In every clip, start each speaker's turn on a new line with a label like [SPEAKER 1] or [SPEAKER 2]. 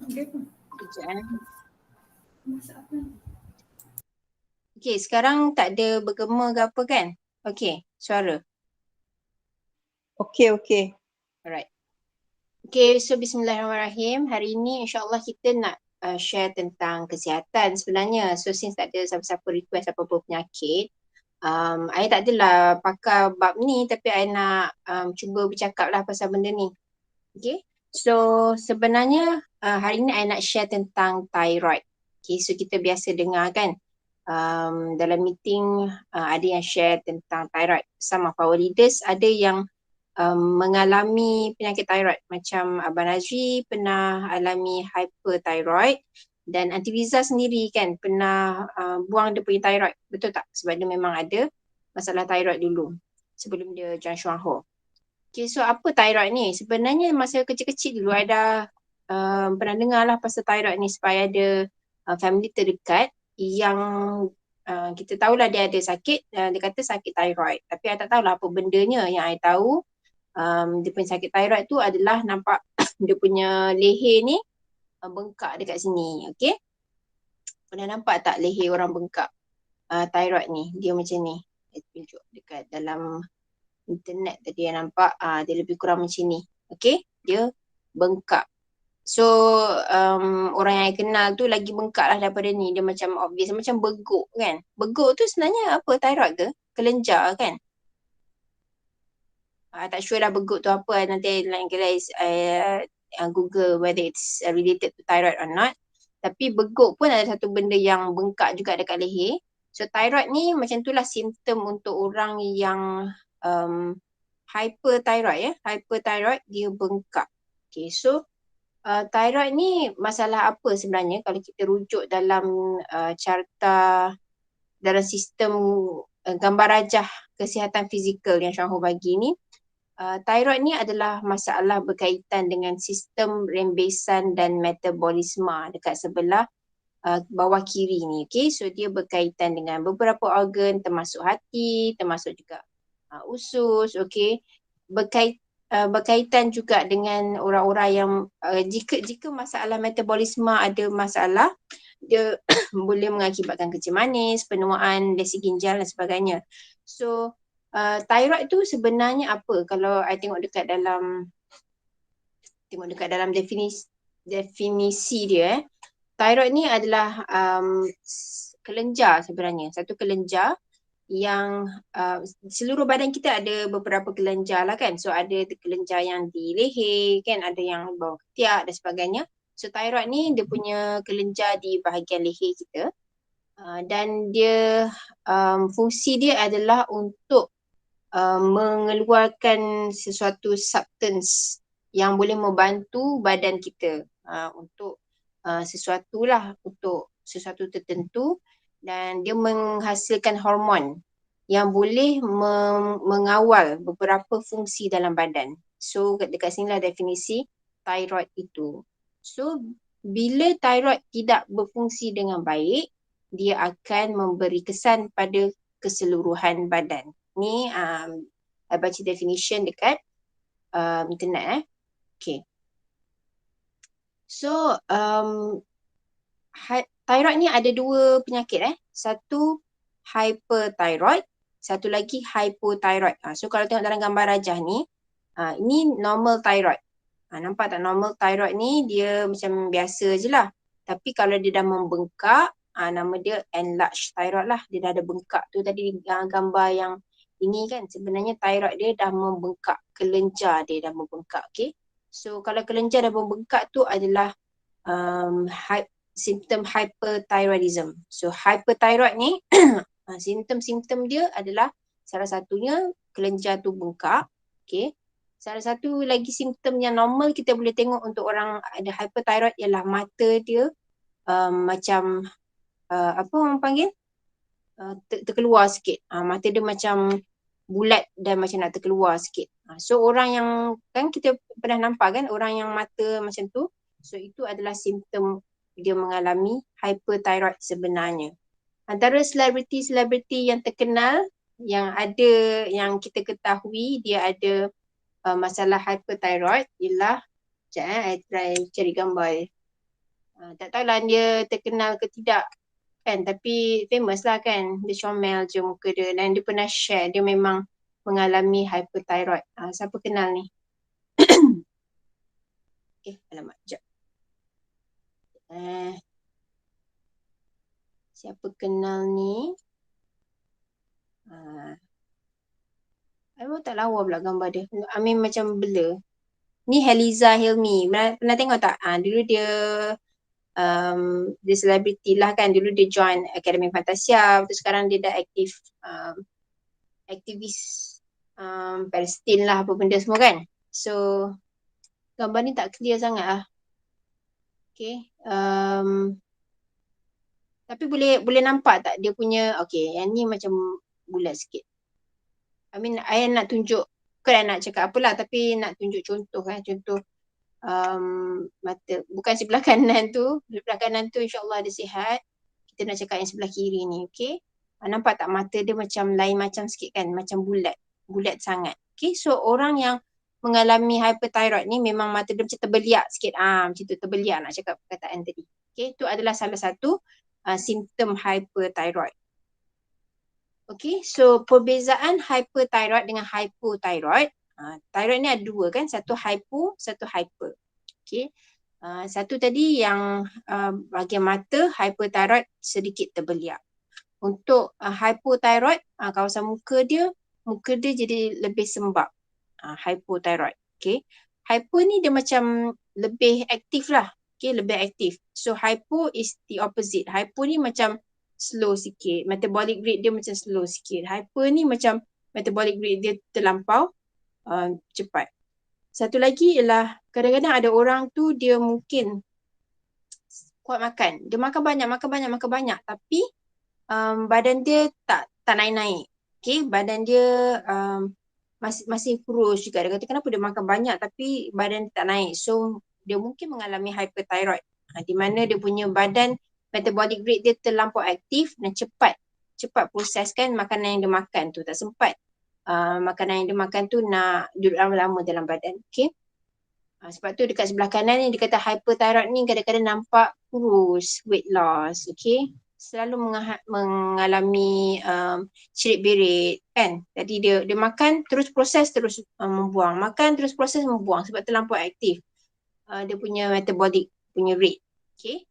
[SPEAKER 1] Sekejap. Okay, sekarang tak ada bergema ke apa kan? Okay, suara.
[SPEAKER 2] Okey.
[SPEAKER 1] Alright. Okay, so bismillahirrahmanirrahim. Hari ini insyaAllah kita nak share tentang kesihatan sebenarnya. So since tak ada siapa-siapa request apa-apa penyakit, I tak adalah pakar bab ni tapi I nak cuba bercakap lah pasal benda ni. Okay, so sebenarnya hari ni I nak share tentang thyroid. Okay, so kita biasa dengar kan dalam meeting ada yang share tentang thyroid. Some of our leaders ada yang mengalami penyakit thyroid. Macam Abang Nazri pernah alami hyperthyroid dan Aunty Riza sendiri kan pernah buang dia punya thyroid. Betul tak? Sebab dia memang ada masalah thyroid dulu sebelum dia join Chuang Ho. Okay, so apa thyroid ni? Sebenarnya masa kecil-kecil dulu I dah pernah dengar lah pasal thyroid ni sebab ada family terdekat yang kita tahulah dia ada sakit, dia kata sakit thyroid. Tapi I tak tahulah apa bendanya. Yang I tahu dia punya sakit thyroid tu adalah nampak dia punya leher ni bengkak dekat sini. Okay? Pernah nampak tak leher orang bengkak thyroid ni? Dia macam ni. Saya tunjuk dekat dalam internet tadi yang nampak dia lebih kurang macam ni. Okay, dia bengkak. So orang yang I kenal tu lagi bengkak lah daripada ni. Dia macam obvious, macam beguk kan. Beguk tu sebenarnya apa? Thyroid ke? Kelenjar kan? Tak sure lah beguk tu apa. Nanti lain kali Google whether it's related to thyroid or not. Tapi beguk pun ada satu benda yang bengkak juga dekat leher. So thyroid ni macam tu lah simptom untuk orang yang hyperthyroid ya. Hyperthyroid dia bengkak. Okay, so thyroid ni masalah apa sebenarnya kalau kita rujuk dalam carta dalam sistem gambar rajah kesihatan fizikal yang Chuang Ho bagi ni. Thyroid ni adalah masalah berkaitan dengan sistem rembesan dan metabolisme dekat sebelah bawah kiri ni. Okay, so dia berkaitan dengan beberapa organ termasuk hati, termasuk juga usus. Okay, berkaitan juga dengan orang-orang yang jika masalah metabolisme ada masalah, dia boleh mengakibatkan kencing manis, penuaan lesi ginjal dan sebagainya. So thyroid tu sebenarnya apa? Kalau I tengok dekat dalam definisi dia, thyroid ni adalah kelenjar sebenarnya. Satu kelenjar yang seluruh badan kita ada beberapa kelenjar lah kan. So ada kelenjar yang di leher kan, ada yang bawah ketiak dan sebagainya. So thyroid ni dia punya kelenjar di bahagian leher kita. Dan dia fungsi dia adalah untuk mengeluarkan sesuatu substance yang boleh membantu badan kita untuk untuk sesuatu tertentu, dan dia menghasilkan hormon yang boleh mengawal beberapa fungsi dalam badan. So dekat sinilah definisi thyroid itu. So bila thyroid tidak berfungsi dengan baik, dia akan memberi kesan pada keseluruhan badan. Ni I baca definition dekat internet. Okay. So thyroid ni ada dua penyakit Satu hyperthyroid, satu lagi hypothyroid. So kalau tengok dalam gambar rajah ni, ini normal thyroid. Nampak tak normal thyroid ni dia macam biasa je lah. Tapi kalau dia dah membengkak, nama dia enlarged thyroid lah. Dia dah ada bengkak tu tadi gambar yang ini kan. Sebenarnya thyroid dia dah membengkak. Kelenjar dia dah membengkak. Okay. So kalau kelenjar dah membengkak tu adalah simptom hyperthyroidism. So hyperthyroid ni simptom-simptom dia adalah salah satunya kelenjar tu bengkak. Okay. Salah satu lagi simptom yang normal kita boleh tengok untuk orang ada hyperthyroid ialah mata dia macam apa orang panggil terkeluar sikit. Mata dia macam bulat dan macam nak terkeluar sikit. So orang yang kan kita pernah nampak kan orang yang mata macam tu, so itu adalah simptom dia mengalami hyperthyroid sebenarnya. Antara selebriti-selebriti yang terkenal yang ada yang kita ketahui dia ada masalah hyperthyroid ialah, sekejap I try cari gambar. Tak tahulah dia terkenal ke tidak kan, tapi famous lah kan, dia comel je muka dia, dan dia pernah share dia memang mengalami hyperthyroid. Siapa kenal ni? Alamak, sekejap. Siapa kenal ni? Memang tak lawa pula gambar dia. Amin macam blur. Ni Heliza Hilmi. Pernah tengok tak? Dulu dia selebriti lah kan. Dulu dia join Akademi Fantasia. Terus sekarang dia dah aktif aktivis Palestin lah, apa benda semua kan. So gambar ni tak clear sangat lah. Okay. Tapi boleh nampak tak dia punya, okay, yang ni macam bulat sikit. I mean, I nak tunjuk, bukan nak cakap apalah, tapi nak tunjuk contoh kan, contoh mata. Bukan sebelah kanan tu, sebelah kanan tu insyaAllah dia sihat. Kita nak cakap yang sebelah kiri ni, okay. Nampak tak mata dia macam lain macam sikit kan, macam bulat sangat. Okay, so orang yang mengalami hyperthyroid ni memang mata dia macam terbeliak sikit. Macam tu, terbeliak nak cakap perkataan tadi. Okay, itu adalah salah satu simptom hyperthyroid. Okay, so perbezaan hyperthyroid dengan hypothyroid. Thyroid ni ada dua kan, satu hypo, satu hyper. Okay, satu tadi yang bahagian mata, hyperthyroid sedikit terbeliak. Untuk hypothyroid, kawasan muka dia jadi lebih sembab. Hypothyroid. Okay, hypo ni dia macam lebih aktif lah. Okay, lebih aktif. So hypo is the opposite. Hypo ni macam slow sikit. Metabolic rate dia macam slow sikit. Hyper ni macam metabolic rate dia terlampau cepat. Satu lagi ialah kadang-kadang ada orang tu dia mungkin kuat makan. Dia makan banyak. Tapi badan dia tak naik-naik. Okay, badan dia masih kurus juga. Dia kata kenapa dia makan banyak tapi badan tak naik. So dia mungkin mengalami hyperthyroid. Di mana dia punya badan metabolic rate dia terlampau aktif dan cepat proseskan makanan yang dia makan tu. Tak sempat makanan yang dia makan tu nak duduk lama-lama dalam badan. Okay. Sebab tu dekat sebelah kanan ni dia kata hyperthyroid ni kadang-kadang nampak kurus, weight loss. Okay. Selalu mengalami cerit berit kan. Jadi dia makan terus proses terus membuang. Makan terus proses membuang sebab terlampau aktif. Dia punya metabolic punya rate. Okay.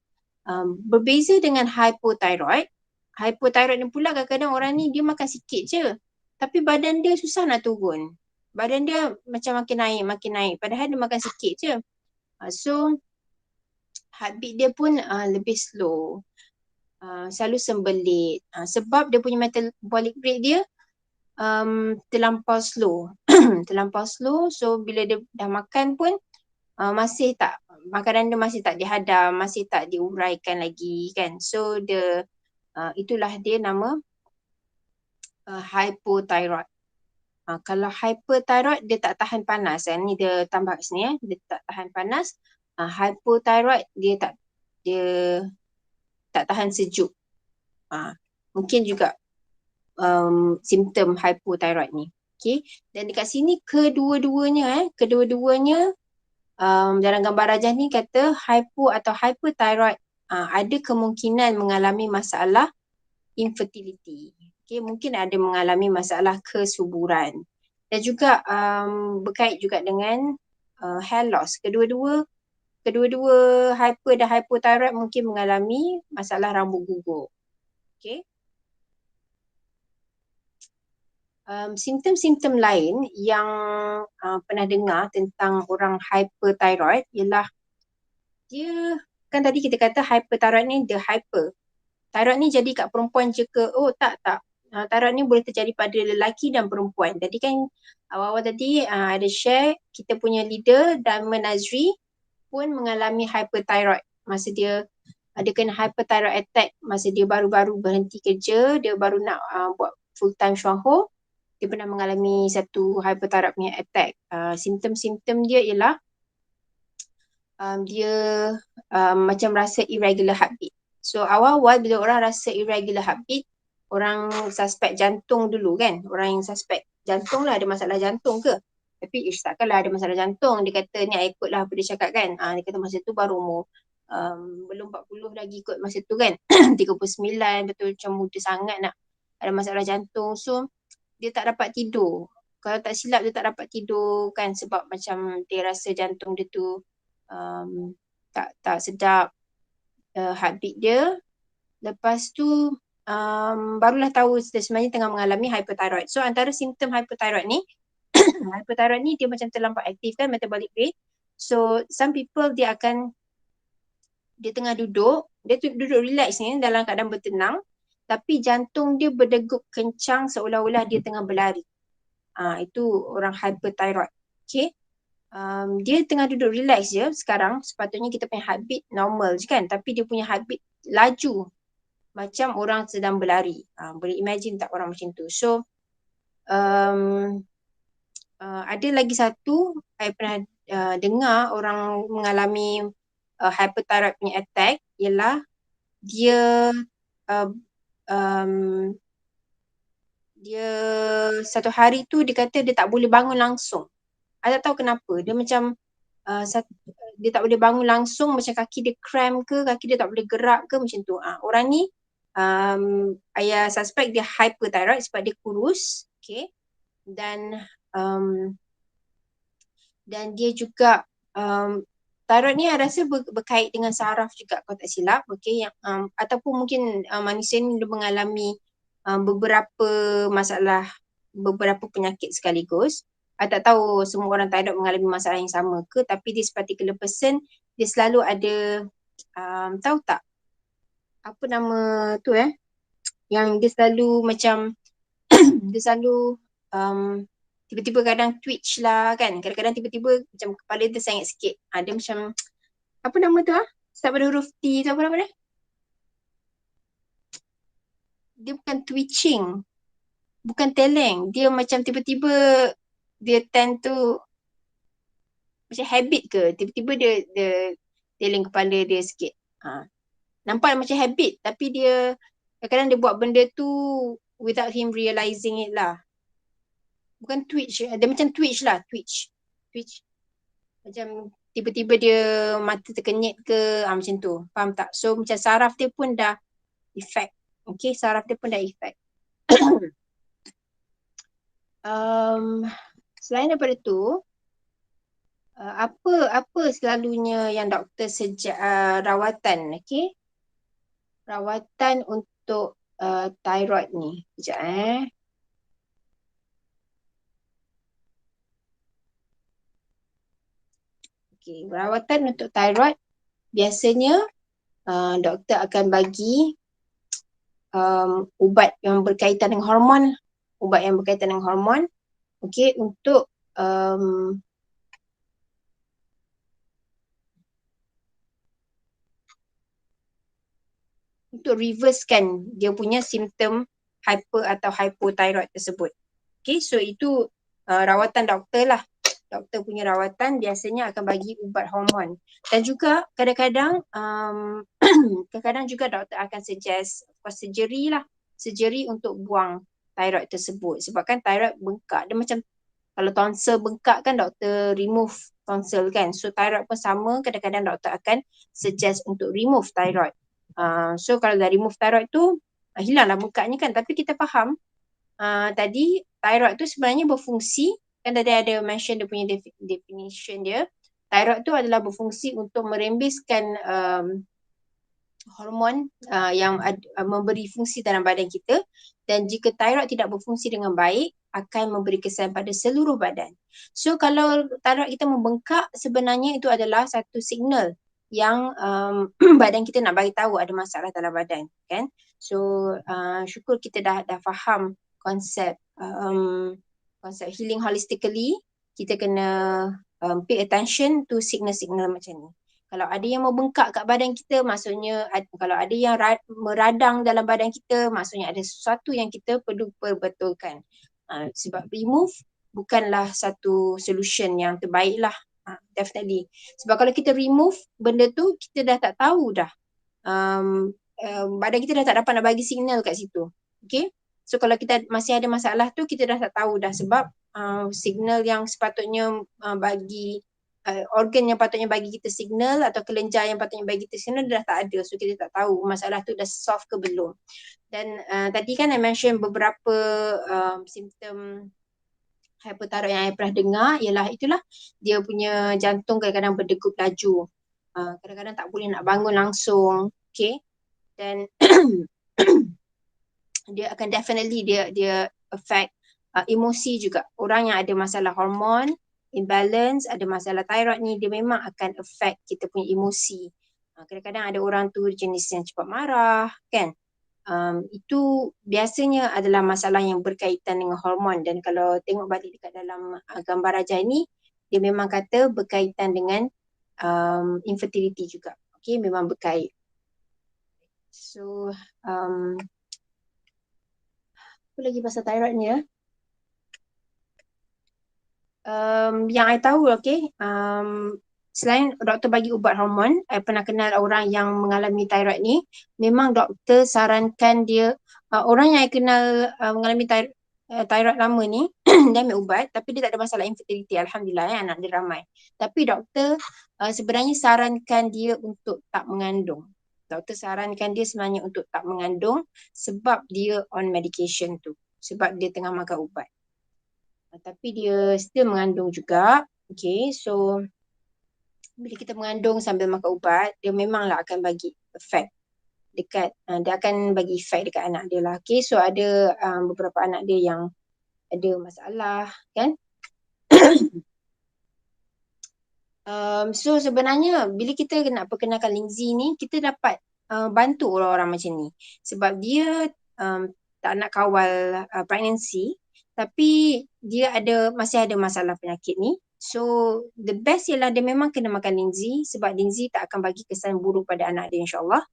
[SPEAKER 1] Berbeza dengan hypothyroid. Hypothyroid ni pula kadang-kadang orang ni dia makan sikit je. Tapi badan dia susah nak turun. Badan dia macam makin naik. Padahal dia makan sikit je. So heartbeat dia pun lebih slow. Selalu sembelit. Sebab dia punya metabolic rate dia terlampau slow. Terlampau slow. So bila dia dah makan pun masih tak, makanan dia masih tak dihadam, masih tak diuraikan lagi kan. So dia itulah dia nama hypothyroid. Kalau hyperthyroid dia tak tahan panas. Ni dia tambah kat sini dia tak tahan panas. Hypothyroid dia tak tahan sejuk. Mungkin juga simptom hypothyroid ni. Okay. Dan dekat sini kedua-duanya dalam gambar rajah ni kata hypo atau hyperthyroid ada kemungkinan mengalami masalah infertility. Okay, mungkin ada mengalami masalah kesuburan. Dan juga berkait juga dengan hair loss. Kedua-dua hyper dan hypothyroid mungkin mengalami masalah rambut gugur. Okay. Simptom-simptom lain yang pernah dengar tentang orang hyperthyroid ialah dia, kan tadi kita kata hyperthyroid ni dia hyper. Thyroid ni jadi kat perempuan je ke? Oh tak. Thyroid ni boleh terjadi pada lelaki dan perempuan. Tadi kan awal-awal tadi ada share kita punya leader Diamond Azri pun mengalami hyperthyroid masa dia ada kena hyperthyroid attack masa dia baru-baru berhenti kerja, dia baru nak buat full time syuaho. Dia pernah mengalami satu hyperthyroid punya attack. Simptom-simptom dia ialah dia macam rasa irregular heartbeat. So awal-awal bila orang rasa irregular heartbeat, orang suspek jantung dulu kan. Orang yang suspek jantung lah, ada masalah jantung ke. Tapi takkanlah ada masalah jantung. Dia kata ni ikutlah apa dia cakap kan. Dia kata masa tu baru umur belum 40 lagi kot masa tu kan. 39 betul macam muda sangat nak ada masalah jantung. So dia tak dapat tidur. Kalau tak silap dia tak dapat tidur kan sebab macam dia rasa jantung dia tu tak sedap heartbeat dia. Lepas tu barulah tahu dia sebenarnya tengah mengalami hyperthyroid. So antara simptom hyperthyroid ni hyperthyroid ni dia macam terlampau aktif kan metabolic rate. So some people dia tengah duduk, dia duduk relax ni dalam keadaan bertenang tapi jantung dia berdegup kencang seolah-olah dia tengah berlari. Itu orang hyperthyroid. Okay. Dia tengah duduk relax je sekarang, sepatutnya kita punya heartbeat normal je kan, tapi dia punya heartbeat laju macam orang sedang berlari. Boleh imagine tak orang macam tu. So ada lagi satu, saya pernah dengar orang mengalami hyperthyroid punya attack, ialah dia uh, um, dia satu hari tu dia kata dia tak boleh bangun langsung. Saya tak tahu kenapa. Dia macam dia tak boleh bangun langsung, macam kaki dia cramp ke, kaki dia tak boleh gerak ke macam tu. Orang ni ayah suspect dia hyperthyroid sebab dia kurus. Okay. Dan dia juga thyroid ni saya rasa berkait dengan saraf juga kalau tak silap. Okay. Ataupun mungkin manusia ni dia mengalami beberapa masalah, beberapa penyakit sekaligus. Saya tak tahu semua orang thyroid mengalami masalah yang sama ke, tapi this particular person dia selalu ada tahu tak apa nama tu yang dia selalu macam dia selalu tiba-tiba kadang twitch lah kan, kadang-kadang tiba-tiba macam kepala dia sengit sikit. Dia macam apa nama tu start pada huruf T tu, apa nama dia? Dia bukan twitching, bukan teleng, dia macam tiba-tiba dia tend to macam habit ke, tiba-tiba dia teleng kepala dia sikit. Nampak macam habit tapi dia kadang-kadang dia buat benda tu without him realizing it lah. Bukan twitch, dia macam twitch lah, twitch. Macam tiba-tiba dia mata terkenyit ke, macam tu. Faham tak? So macam saraf dia pun dah effect. Okay, saraf dia pun dah effect. Selain daripada tu, apa selalunya yang doktor rawatan, okay? Rawatan untuk thyroid ni. Sekejap Okay, rawatan untuk thyroid biasanya doktor akan bagi ubat yang berkaitan dengan hormon, okay, untuk reversekan dia punya simptom hyper atau hypothyroid tersebut. Okay, so itu rawatan doktor lah. Doktor punya rawatan biasanya akan bagi ubat hormon. Dan juga kadang-kadang kadang-kadang juga doktor akan suggest surgery lah. Surgery untuk buang thyroid tersebut. Sebab kan thyroid bengkak. Dia macam kalau tonsil bengkak kan doktor remove tonsil kan. So thyroid pun sama, kadang-kadang doktor akan suggest untuk remove thyroid. So kalau dah remove thyroid tu hilanglah bengkaknya kan. Tapi kita faham tadi thyroid tu sebenarnya berfungsi, kan tadi ada mention dia punya definition dia. Thyroid tu adalah berfungsi untuk merembeskan hormon yang memberi fungsi dalam badan kita, dan jika thyroid tidak berfungsi dengan baik akan memberi kesan pada seluruh badan. So kalau thyroid kita membengkak, sebenarnya itu adalah satu signal yang badan kita nak bagi tahu ada masalah dalam badan kan. So syukur kita dah faham konsep healing holistically. Kita kena pay attention to signal-signal macam ni. Kalau ada yang membengkak kat badan kita, maksudnya kalau ada yang meradang dalam badan kita, maksudnya ada sesuatu yang kita perlu perbetulkan. Sebab remove bukanlah satu solution yang terbaik lah. Definitely. Sebab kalau kita remove benda tu, kita dah tak tahu dah. Badan kita dah tak dapat nak bagi signal kat situ. Okay. So kalau kita masih ada masalah tu, kita dah tak tahu dah sebab signal yang sepatutnya bagi organ yang patutnya bagi kita signal atau kelenjar yang patutnya bagi kita signal dah tak ada. So kita tak tahu masalah tu dah solve ke belum. Dan tadi kan I mention beberapa simptom hypothyroid yang I pernah dengar ialah itulah dia punya jantung kadang-kadang berdegup laju. Kadang-kadang tak boleh nak bangun langsung. Okay. Dan dia akan definitely dia affect emosi juga. Orang yang ada masalah hormon imbalance, ada masalah thyroid ni, dia memang akan affect kita punya emosi. Kadang-kadang ada orang tu jenis yang cepat marah kan. Itu biasanya adalah masalah yang berkaitan dengan hormon, dan kalau tengok balik dekat dalam gambar rajah ni, dia memang kata berkaitan dengan infertility juga. Okay, memang berkait. So apa lagi pasal thyroid ni ya? Yang I tahu, okay, selain doktor bagi ubat hormon, I pernah kenal orang yang mengalami thyroid ni, memang doktor sarankan dia, orang yang I kenal mengalami thyroid lama ni, dia ambil ubat tapi dia tak ada masalah infertility, Alhamdulillah ya, anak dia ramai. Tapi doktor sebenarnya sarankan dia untuk tak mengandung. Doktor sarankan dia sebenarnya untuk tak mengandung sebab dia on medication tu, sebab dia tengah makan ubat. Tapi dia still mengandung juga. Okay, so bila kita mengandung sambil makan ubat, dia memanglah akan bagi efek dekat, dia akan bagi efek dekat anak dia lah. Okay, so ada beberapa anak dia yang ada masalah kan. So sebenarnya bila kita nak perkenalkan Lindsay ni, kita dapat bantu orang-orang macam ni. Sebab dia tak nak kawal pregnancy, tapi dia masih ada masalah penyakit ni. So the best ialah dia memang kena makan Lindsay, sebab Lindsay tak akan bagi kesan buruk pada anak dia, insyaAllah.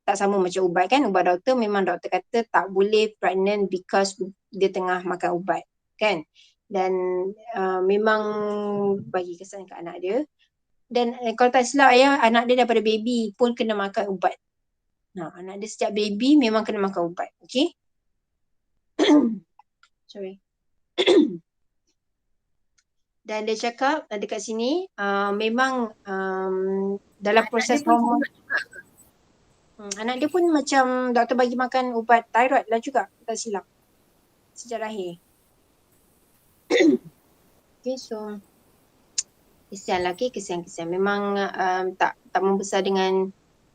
[SPEAKER 1] Tak sama macam ubat kan. Ubat doktor memang doktor kata tak boleh pregnant because dia tengah makan ubat kan. Dan memang bagi kesan ke anak dia. Dan kalau tak silap ya, anak dia daripada baby pun kena makan ubat. Anak dia sejak baby memang kena makan ubat. Okay. Sorry. Dan dia cakap dekat sini memang dalam proses hormon, anak dia pun macam doktor bagi makan ubat thyroid lah juga, tak silap, sejak lahir. Okay, so kesian lah, okay, kesian. Memang tak membesar dengan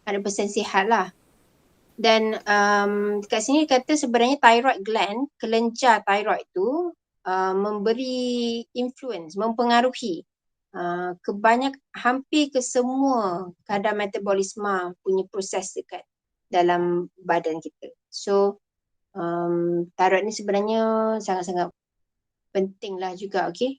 [SPEAKER 1] 100% sihat lah. Dan dekat sini kata sebenarnya thyroid gland, kelenjar thyroid tu memberi influence, mempengaruhi hampir ke semua kadar metabolisme punya proses dekat dalam badan kita. So thyroid ni sebenarnya sangat-sangat penting lah juga, okay.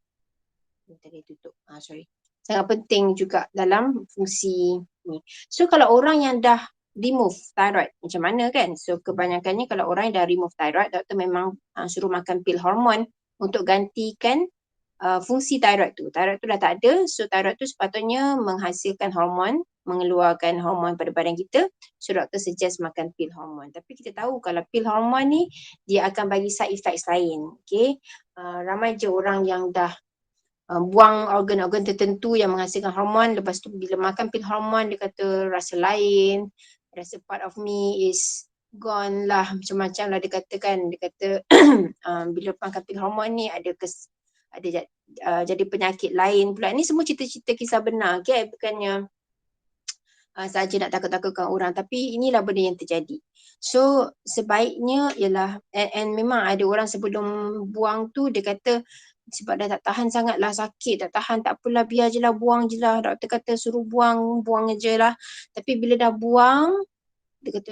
[SPEAKER 1] Tadi tutup, sorry. Sangat penting juga dalam fungsi ni. So kalau orang yang dah remove thyroid, macam mana kan? So kebanyakannya kalau orang yang dah remove thyroid, doktor memang suruh makan pil hormon untuk gantikan fungsi thyroid tu. Thyroid tu dah tak ada, so thyroid tu sepatutnya menghasilkan hormon, mengeluarkan hormon pada badan kita. So doktor suggest makan pil hormon. Tapi kita tahu kalau pil hormon ni, dia akan bagi side effects lain. Okay? Ramai je orang yang dah buang organ-organ tertentu yang menghasilkan hormon, lepas tu bila makan pil hormon dia kata rasa lain, rasa part of me is gone lah, macam-macam lah dia kata kan. Dia kata bila makan pil hormon ni ada jadi penyakit lain pula. Ni semua cerita-cerita kisah benar, okay? Bukannya saja nak takut-takutkan orang, tapi inilah benda yang terjadi. So sebaiknya ialah, and memang ada orang sebelum buang tu dia kata sebab dah tak tahan sangat lah, sakit tak tahan, tak apalah, biar je lah, buang je lah. Doktor kata suruh buang je lah. Tapi bila dah buang, dia kata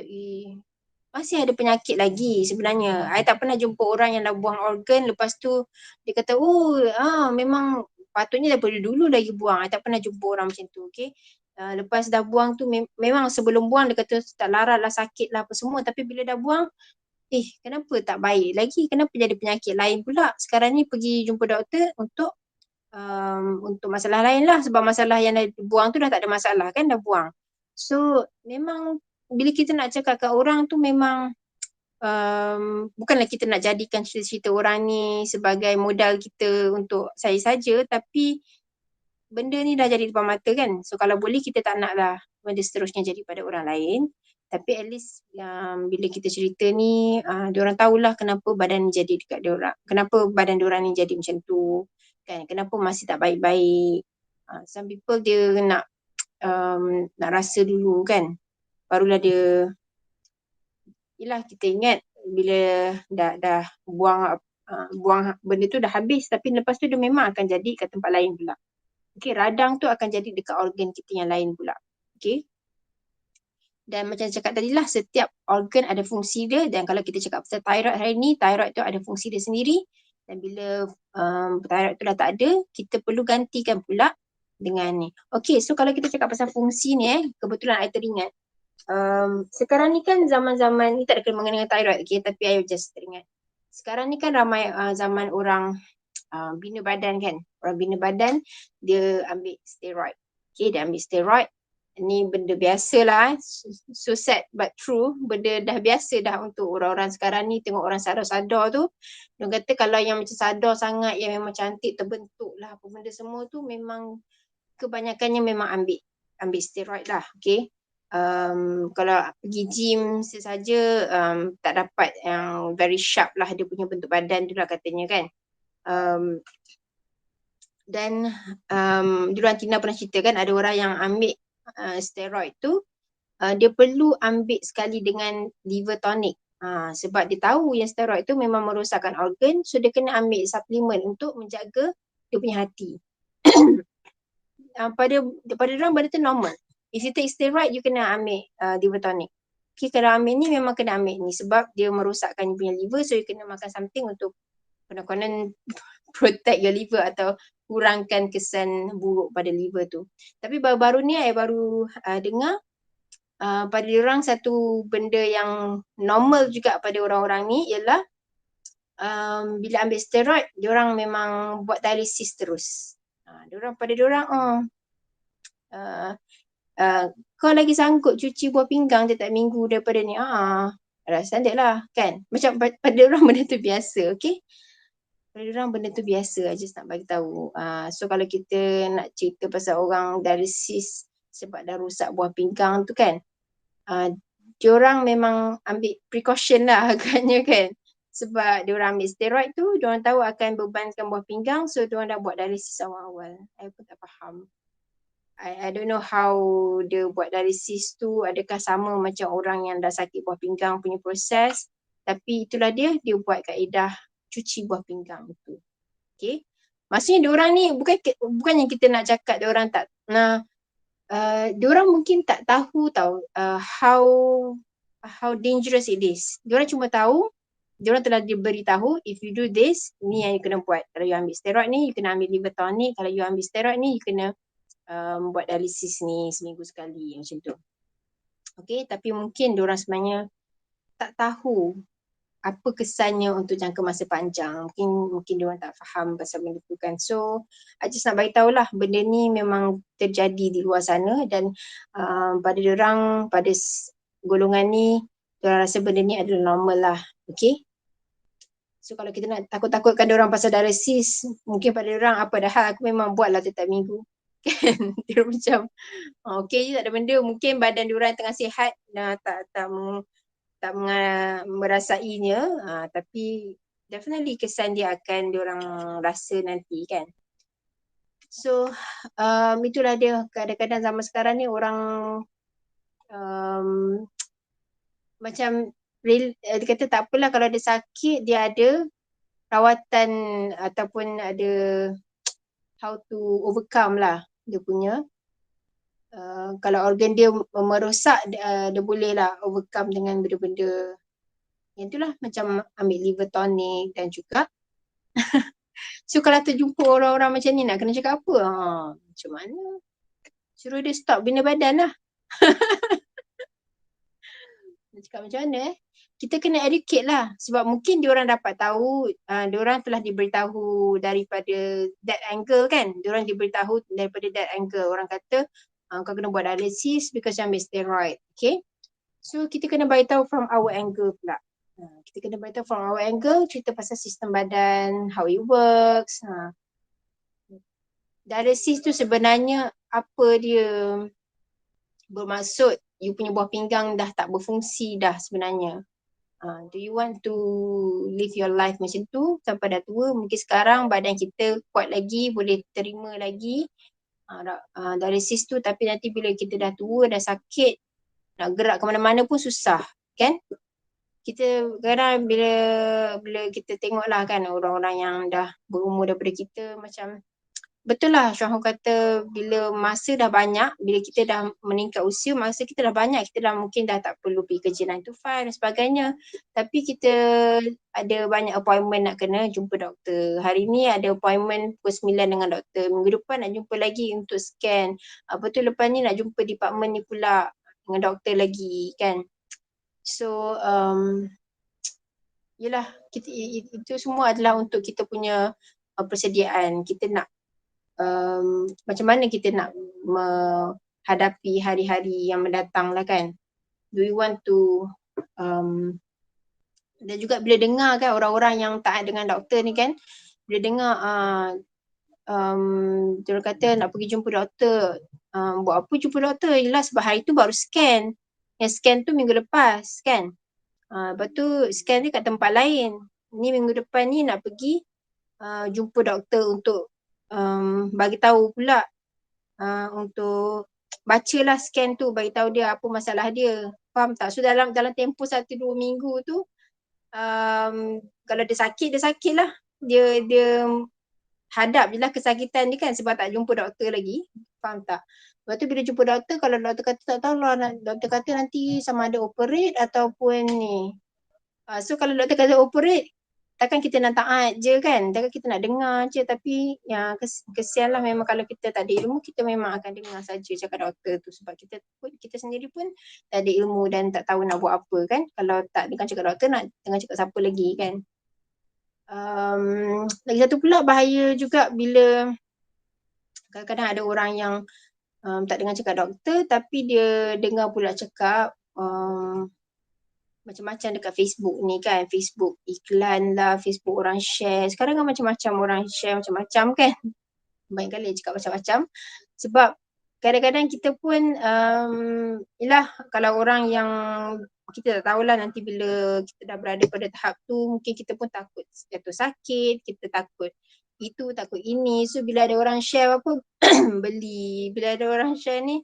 [SPEAKER 1] masih ada penyakit lagi sebenarnya. I tak pernah jumpa orang yang dah buang organ lepas tu dia kata memang patutnya daripada dulu lagi buang. I tak pernah jumpa orang macam tu, okay. Lepas dah buang tu memang sebelum buang dia kata tak larat lah, sakit lah apa semua. Tapi bila dah buang, kenapa tak baik lagi? Kenapa jadi penyakit lain pula? Sekarang ni pergi jumpa doktor untuk masalah lain lah. Sebab masalah yang dah buang tu dah tak ada masalah kan, dah buang. So memang bila kita nak cakap kat orang tu memang bukanlah kita nak jadikan cerita-cerita orang ni sebagai modal kita untuk saya saja, tapi benda ni dah jadi depan mata kan. So kalau boleh kita tak nak lah benda seterusnya jadi pada orang lain. Tapi at least bila kita cerita ni, diorang tahulah kenapa badan ni jadi dekat diorang. Kenapa badan diorang ni jadi macam tu. Kan? Kenapa masih tak baik-baik. Some people dia nak rasa dulu kan. Barulah dia, yelah kita ingat bila dah buang benda tu dah habis. Tapi lepas tu dia memang akan jadi kat tempat lain pula. Okay, radang tu akan jadi dekat organ kita yang lain pula. Okay. Dan macam cakap tadi lah, setiap organ ada fungsi dia. Dan kalau kita cakap pasal thyroid hari ni, thyroid tu ada fungsi dia sendiri. Dan bila thyroid tu dah tak ada, kita perlu gantikan pula dengan ni. Okay, so kalau kita cakap pasal fungsi ni kebetulan I teringat. Sekarang ni kan zaman-zaman ni tak ada kena mengenai dengan thyroid, okay, tapi I just teringat. Sekarang ni kan ramai zaman orang bina badan kan. Orang bina badan, dia ambil steroid. Okay, dia ambil steroid. Ni benda biasa lah. So sad but true. Benda dah biasa dah untuk orang-orang sekarang ni. Tengok orang sadar-sadar tu. Dia kata kalau yang macam sadar sangat, yang memang cantik, terbentuk lah apa benda semua tu, memang kebanyakannya memang ambil steroid lah. Okay. Kalau pergi gym sesaja, tak dapat yang very sharp lah dia punya bentuk badan tu lah katanya kan. Dan dulu Tina pernah cerita kan, ada orang yang ambil steroid tu, dia perlu ambil sekali dengan liver tonic. Sebab dia tahu yang steroid tu memang merosakkan organ, so dia kena ambil suplemen untuk menjaga dia punya hati. Pada orang benda tu normal. If you take steroid, you kena ambil liver tonic. Okay, kalau ambil ni memang kena ambil ni sebab dia merosakkan you punya liver, so you kena makan something untuk konon-konon protect your liver atau kurangkan kesan buruk pada liver tu. Tapi baru-baru ni saya baru dengar pada diorang satu benda yang normal juga pada orang-orang ni ialah bila ambil steroid, diorang memang buat dialisis terus. Pada diorang, kau lagi sanggup cuci buah pinggang tiap minggu daripada ni. Rasa dia lah kan. Macam pada orang benda tu biasa, okay. Pada orang benda tu biasa, I just nak bagi tahu. So kalau kita nak cerita pasal orang dialisis sebab dah rosak buah pinggang tu kan, diorang memang ambil precaution lah agaknya kan. Sebab diorang ambil steroid tu, diorang tahu akan bebankan buah pinggang, so diorang dah buat dialisis awal-awal. I pun tak faham. I don't know how dia buat dialisis tu, adakah sama macam orang yang dah sakit buah pinggang punya proses. Tapi itulah dia buat kaedah cuci buah pinggang tu. Okay. Maksudnya diorang ni bukannya kita nak cakap diorang tak diorang mungkin tak tahu tau how dangerous it is. Diorang cuma tahu, diorang telah diberitahu if you do this, ni yang you kena buat. Kalau you ambil steroid ni, you kena ambil liver tonic. Kalau you ambil steroid ni, you kena buat dialisis ni seminggu sekali macam tu. Okay, tapi mungkin diorang sebenarnya tak tahu apa kesannya untuk jangka masa panjang. Mungkin diorang tak faham pasal benda tu kan. So, I just nak beritahu lah, benda ni memang terjadi di luar sana dan pada diorang, pada golongan ni, diorang rasa benda ni adalah normal lah. Okay. So, kalau kita nak takut-takutkan diorang pasal dialisis, mungkin pada diorang apa dah hal, aku memang buat lah setiap minggu. Kan? Dia macam, okay je tak ada benda. Mungkin badan diorang tengah sihat, tak merasainya, tapi definitely kesan dia akan diorang rasa nanti kan. So itulah dia, kadang-kadang zaman sekarang ni orang macam dia kata tak apalah kalau dia sakit, dia ada rawatan ataupun ada how to overcome lah dia punya. Kalau organ dia merosak, dia boleh lah overcome dengan benda-benda yang itulah, macam ambil liver tonic dan juga so kalau terjumpa orang-orang macam ni nak kena cakap apa? Macam mana? Suruh dia stop bina badan lah. Nak cakap macam mana kita kena educate lah sebab mungkin diorang dapat tahu, diorang telah diberitahu daripada that angle kan. Diorang diberitahu daripada that angle. Orang kata kau kena buat dialisis because you ambil steroid. Okay. So kita kena beritahu from our angle pula. Kita kena beritahu from our angle, cerita pasal sistem badan, how it works. Dialysis tu sebenarnya apa dia bermaksud, you punya buah pinggang dah tak berfungsi dah sebenarnya. Do you want to live your life macam tu sampai dah tua? Mungkin sekarang badan kita kuat lagi, boleh terima lagi dialysis tu, tapi nanti bila kita dah tua, dah sakit, nak gerak ke mana-mana pun susah, kan? Kita kadang bila kita tengok lah kan orang-orang yang dah berumur daripada kita, macam betul lah Syuham kata, bila masa dah banyak, bila kita dah meningkat usia, masa kita dah banyak, kita dah mungkin dah tak perlu pergi kerja 9 to 5 dan sebagainya. Tapi kita ada banyak appointment nak kena jumpa doktor. Hari ni ada appointment pukul 9 dengan doktor. Minggu depan nak jumpa lagi untuk scan. Apa tu lepas ni nak jumpa department ni pula dengan doktor lagi, kan. So yelah, itu semua adalah untuk kita punya persediaan. Kita nak macam mana kita nak menghadapi hari-hari yang mendatang lah, kan. Do we want to dan juga bila dengar kan orang-orang yang taat dengan doktor ni kan, bila dengar dia kata nak pergi jumpa doktor, buat apa jumpa doktor, yelah sebab hari tu baru scan, yang scan tu minggu lepas, kan. Lepas tu scan ni kat tempat lain, ni minggu depan ni nak pergi jumpa doktor untuk bagi tahu pula, untuk bacalah scan tu, bagi tahu dia apa masalah dia, faham tak? So dalam tempoh 1-2 minggu tu kalau dia sakit lah, dia hadap je lah kesakitan dia, kan, sebab tak jumpa doktor lagi, faham tak? Lepas tu bila jumpa doktor, kalau doktor kata tak tahu lah, doktor kata nanti sama ada operate ataupun ni. So kalau doktor kata operate, takkan kita nak taat je, kan, takkan kita nak dengar je. Tapi ya, kesian lah memang kalau kita tak ada ilmu, kita memang akan dengar saja cakap doktor tu, sebab kita sendiri pun tak ada ilmu dan tak tahu nak buat apa, kan. Kalau tak dengar cakap doktor, nak dengar cakap siapa lagi, kan. Lagi satu pula bahaya juga bila kadang-kadang ada orang yang tak dengar cakap doktor, tapi dia dengar pula cakap macam-macam dekat Facebook ni, kan. Facebook iklan lah, Facebook orang share. Sekarang kan macam-macam orang share macam-macam, kan. Banyak kali cakap macam-macam. Sebab kadang-kadang kita pun yelah, kalau orang yang kita tak tahulah nanti bila kita dah berada pada tahap tu, mungkin kita pun takut jatuh sakit, kita takut itu, takut ini. So bila ada orang share apa, beli. Bila ada orang share ni,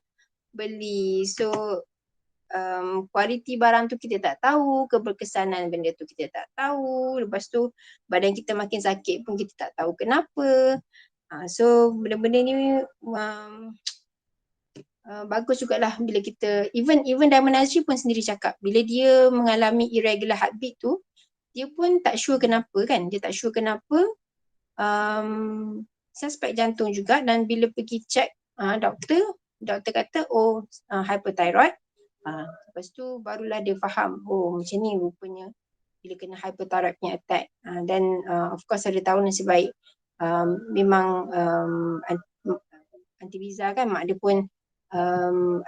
[SPEAKER 1] beli. So kualiti barang tu kita tak tahu, keberkesanan benda tu kita tak tahu. Lepas tu badan kita makin sakit pun kita tak tahu kenapa. So benda-benda ni bagus jugalah bila kita, even Diamond Azri pun sendiri cakap, bila dia mengalami irregular heartbeat tu, dia pun tak sure kenapa, kan. Dia tak sure kenapa, suspek jantung juga. Dan bila pergi check doktor kata hyperthyroid. Lepas tu barulah dia faham, macam ni rupanya bila kena hyperthyroid punya attack. Dan of course ada tahu nasib baik, memang Aunty Biza kan, mak dia pun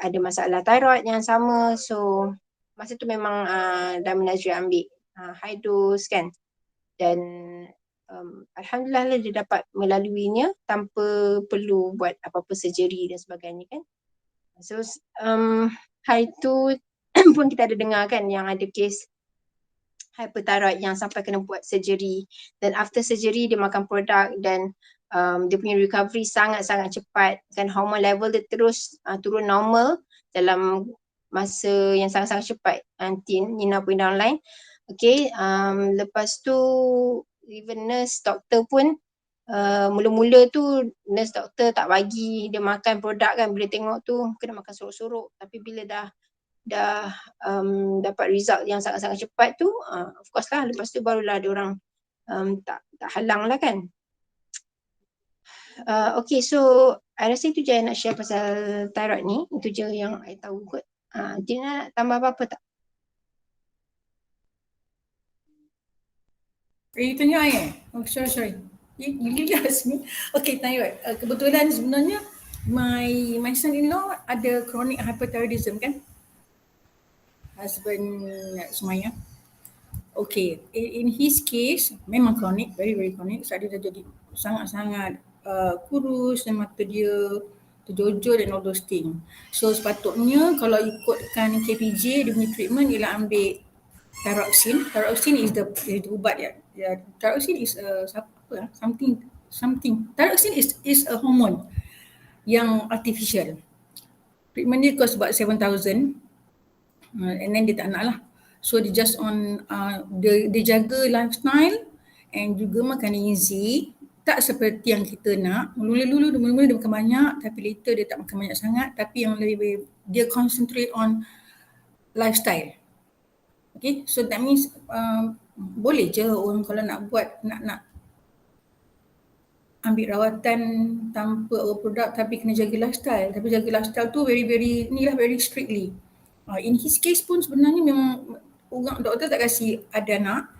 [SPEAKER 1] ada masalah thyroid yang sama. So masa tu memang Diamond Azri ambil high dose, kan. Dan Alhamdulillah lah dia dapat melaluinya tanpa perlu buat apa-apa surgery dan sebagainya, kan. So hari tu pun kita ada dengar, kan, yang ada kes hyperthyroid yang sampai kena buat surgery, dan after surgery dia makan produk dan dia punya recovery sangat-sangat cepat, kan. Hormon level dia terus turun normal dalam masa yang sangat-sangat cepat. Nanti Nina pun downline. Okay, lepas tu even nurse, doktor pun mula-mula tu nurse doktor tak bagi dia makan produk, kan. Bila tengok tu kena makan sorok-sorok. Tapi bila dah dapat result yang sangat-sangat cepat tu, of course lah, lepas tu barulah ada orang tak halang lah, kan. Okay, so I rasa itu je yang nak share pasal thyroid ni. Itu je yang I tahu kot. Tina nak tambah apa-apa tak?
[SPEAKER 2] You tanya I sorry. You ask me. Okay, thyroid. Kebetulan sebenarnya my son-in-law ada chronic hyperthyroidism, kan. Husband Sumaya. Okay, in his case memang chronic, very chronic. So dia dah jadi sangat-sangat kurus dan mata dia terjojol and all those things. So sepatutnya kalau ikutkan KPJ, dia punya treatment ialah ambil thyroxine. Thyroxine is the ubat thyroxine is something. Thyroxine is a hormone yang artificial. Treatment dia cost about 7,000 and then dia tak nak lah. So dia just on dia jaga lifestyle and juga makan gizi. Tak seperti yang kita nak. Mula-mula dia makan banyak tapi later dia tak makan banyak sangat, tapi yang lebih dia concentrate on lifestyle. Okay, so that means boleh je orang kalau nak buat nak ambil rawatan tanpa produk tapi kena jaga lifestyle. Tapi jaga lifestyle tu very strictly. In his case pun sebenarnya memang orang doktor tak kasi ada anak.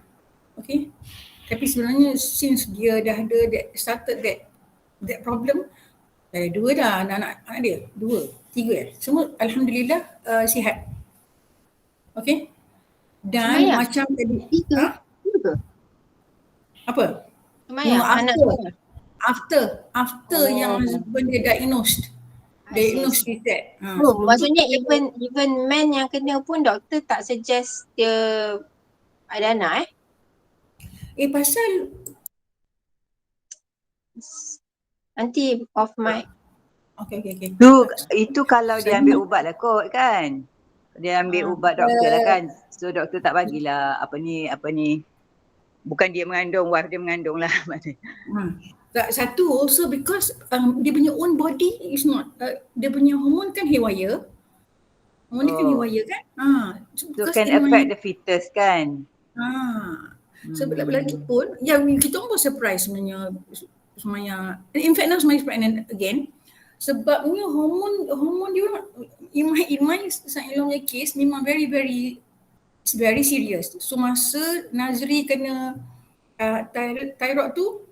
[SPEAKER 2] Okay. Tapi sebenarnya since dia dah ada started that problem, dah ada 2 dah anak dia. 2, 3 semua alhamdulillah sihat. Okay. Dan
[SPEAKER 1] Semayang?
[SPEAKER 2] macam tadi
[SPEAKER 1] 3 ke?
[SPEAKER 2] apa?
[SPEAKER 1] Semayang anak tu.
[SPEAKER 2] After yang husband dia diagnosed with that.
[SPEAKER 1] Maksudnya even man yang kena pun doktor tak suggest dia ada anak
[SPEAKER 2] Pasal
[SPEAKER 1] nanti off mic.
[SPEAKER 2] Okay.
[SPEAKER 3] Itu kalau dia ambil ubat lah kot kan. Dia ambil ubat doktor lah kan. So doktor tak bagilah apa ni. Bukan dia mengandung, wife dia mengandung lah.
[SPEAKER 2] Satu also because dia punya own body is not dia punya hormon kan haywire. Hormon dia kan haywire kan.
[SPEAKER 3] So can affect the fetus kan.
[SPEAKER 2] So lagi pun kita pun surprise sebenarnya Sumayya. In fact now Sumayya is pregnant again. Sebabnya hormon dia orang in my son-in-law punya case memang very serious. So masa Nazri kena thyroid tu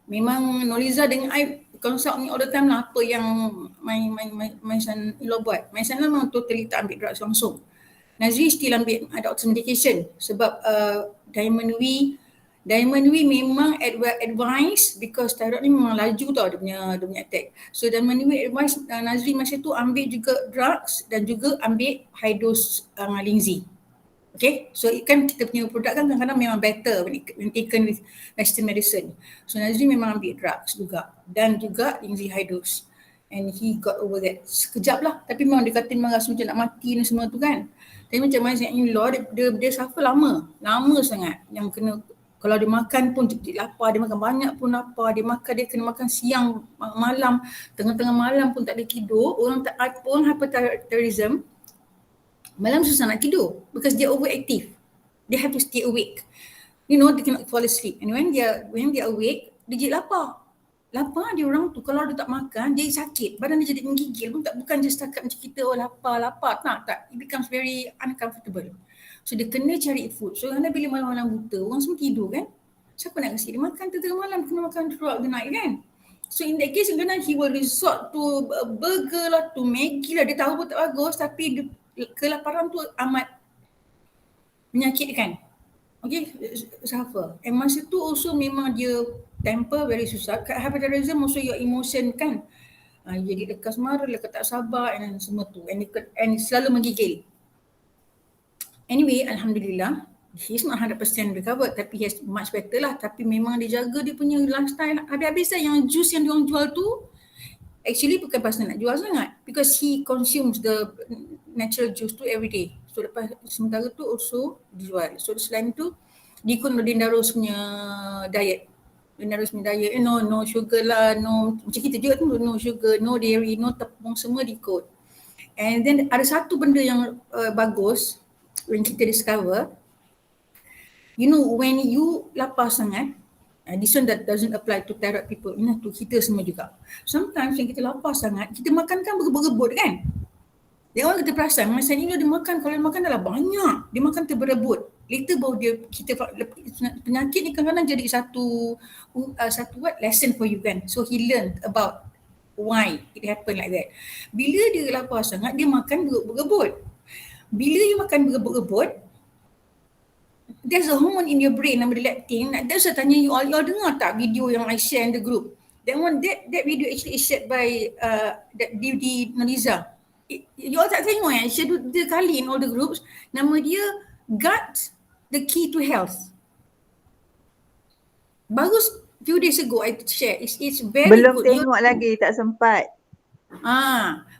[SPEAKER 2] memang Noliza dengan I consult ni all the time lah apa yang my son-in-law buat. My son-in-law memang totally tak ambil drugs langsung. Nazri still ambil doctor's medication sebab Diamond W memang advice because thyroid ni memang laju tau dia punya attack. So Diamond W advice Nazri masa tu ambil juga drugs dan juga ambil high dose Lindsay. Okay, so kan kita punya produk kan kadang-kadang memang better when taken with western medicine. So Nazri memang ambil drugs juga dan juga Lindsay high dose and he got over that sekejap lah, tapi memang dia kata memang rasa macam nak mati dan semua tu kan. Tapi macam mana in-law dia suffer lama sangat yang kena, kalau dia makan pun dia lapar, dia makan banyak pun lapar, dia kena makan siang, malam, tengah-tengah malam pun tak ada tidur. Orang hyperthyroidism malam susah nak tidur because they overactive. They have to stay awake. They cannot fall asleep. And when they are awake, dia jadi lapar. Lapar dia orang tu kalau dia tak makan, dia sakit. Badan dia jadi menggigil pun bukan je setakat macam kita lapar. Tak. It becomes very uncomfortable. So dia kena cari food. So kadang bila malam-malam buta, orang semua tidur kan. Siapa nak kasi dia makan tengah malam, kena makan throughout the night kan. So in that case, kadang he will resort to burger lah, to Maggi lah. Dia tahu pun tak bagus tapi kelaparan tu amat menyakitkan. Okay, suffer. And masa tu also memang dia temper very susah. Hyperthyroidism also your emotion kan. Jadi lekas marah, lekas tak sabar and semua tu. And selalu menggigil. Anyway, alhamdulillah, he's not 100% recovered tapi he's much better lah. Tapi memang dia jaga dia punya lifestyle. Habis-habis yang juice yang diorang jual tu actually bukan pasal nak jual sangat because he consumes the natural juice tu every day. So lepas sementara tu also dijual. So selain tu dia ikut Nordin Darus punya diet. No sugar lah, no macam kita juga tu, no sugar, no dairy, no tepung, semua diikut. And then ada satu benda yang bagus when kita discover, when you lapar sangat, this one that doesn't apply to thyroid people, to kita semua juga. Sometimes yang kita lapar sangat, kita makan kan berebut-rebut kan. Dia orang kita perasan, masa ni dia makan, kalau dia makan dah banyak, dia makan terberebut. Later baru penyakit ni kadang-kadang jadi satu lesson for you kan. So he learned about why it happen like that. Bila dia lapar sangat, dia makan berebut-rebut. Bila dia makan berebut-rebut, there's a hormone in your brain nama dia leptin. Saya tanya you all dengar tak video yang I share in the group? That video actually is shared by Didi Naliza. You all tak tengok share 2 kali in all the groups. Nama dia Gut, the Key to Health. Bagus, few days ago I share. It's very
[SPEAKER 3] Belum
[SPEAKER 2] good.
[SPEAKER 3] tengok lagi, tak sempat.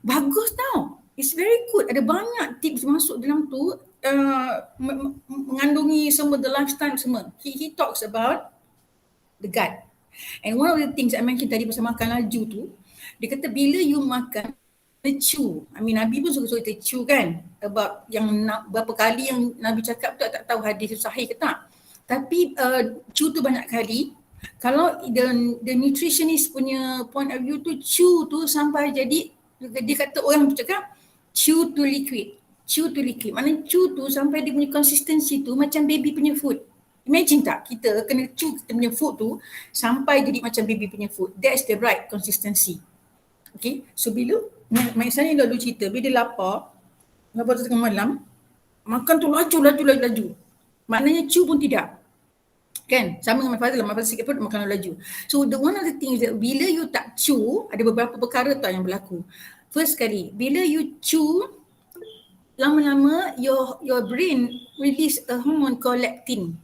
[SPEAKER 2] Bagus tau. It's very good. Ada banyak tips masuk dalam tu. Mengandungi semua the lifestyle semua. He talks about the gut. And one of the things I mentioned tadi pasal makan laju tu, dia kata bila you makan, chew. Nabi pun suka kita chew kan. About yang berapa kali yang Nabi cakap tu tak tahu hadis tu sahih ke tak. Tapi chew tu banyak kali. Kalau the nutritionist punya point of view tu, chew tu sampai jadi, dia kata orang tu cakap chew to liquid. Chew to liquid. Maknanya chew tu sampai dia punya consistency tu macam baby punya food. Imagine tak kita kena chew kita punya food tu sampai jadi macam baby punya food. That's the right consistency. Okay. So bila mak saya lalu cerita bila dia lapar tu tengah malam, makan tu laju. Maknanya chew pun tidak. Kan? Sama dengan Fazal sikit pun makan laju. So one of the things that bila you tak chew, ada beberapa perkara tau yang berlaku. First kali, bila you chew, lama-lama your brain release a hormone called leptin.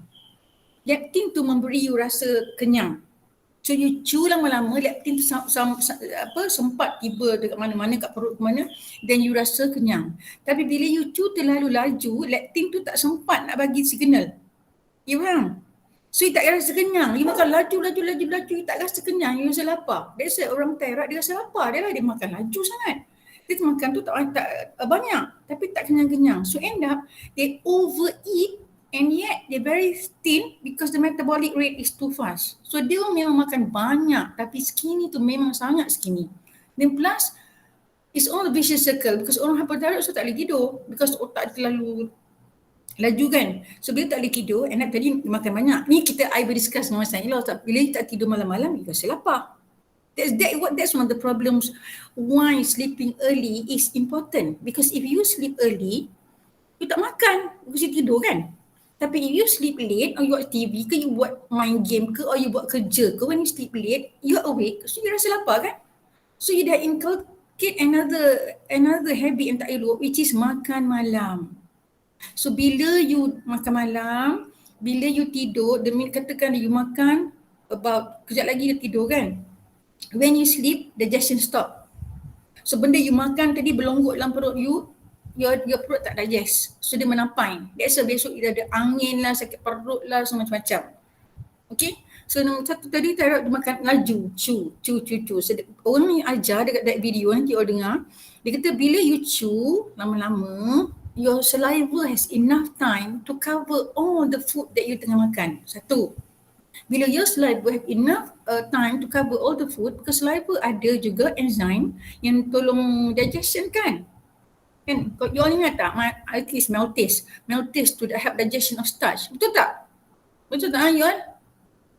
[SPEAKER 2] Leptin tu memberi you rasa kenyang. So you chew lama-lama, leptin tu sempat tiba dekat mana-mana, kat perut mana, then you rasa kenyang. Tapi bila you chew terlalu laju, leptin tu tak sempat nak bagi signal. You faham? So you tak rasa kenyang. You makan laju, you tak rasa kenyang, you rasa lapar. That's why orang Perak dia rasa lapar, dia makan laju sangat. Dia makan tu tak banyak, tapi tak kenyang-kenyang. So end up, they overeat and yet they're very thin because the metabolic rate is too fast. So dia memang makan banyak tapi skinny tu memang sangat skinny. Then plus, it's all a vicious circle because orang hypothyrod so tak boleh tidur because otak terlalu laju kan. So bila tak boleh tidur, end up tadi makan banyak. Ni I berdiscuss dengan Mas Nailah, bila tak tidur malam-malam, you rasa lapar. That's one of the problems why sleeping early is important. Because if you sleep early, you tak makan, you kasi tidur kan. Tapi if you sleep late or you watch TV ke, you buat main game ke, or you buat kerja ke, when you sleep late, you're awake, so you rasa lapar kan. So you dah inculcate another habit yang tak elok, which is makan malam. So bila you makan malam, bila you tidur, katakan you makan about kejap lagi dia tidur kan. When you sleep, digestion stop. So benda you makan tadi berlonggok dalam perut you, your perut tak digest. So dia menampai. That's why besok dia ada angin lah, sakit perut lah, semacam-macam. Okay. So nombor satu tadi dia makan laju, chew. So orang yang ajar dekat that video nanti orang dengar, dia kata bila you chew lama-lama, your saliva has enough time to cover all the food that you tengah makan. Satu. Bila your saliva have enough time to cover all the food, because saliva ada juga enzyme yang tolong digestion kan. Kan, you all ingat tak? At least maltase to help digestion of starch. Betul tak? Betul tak you all?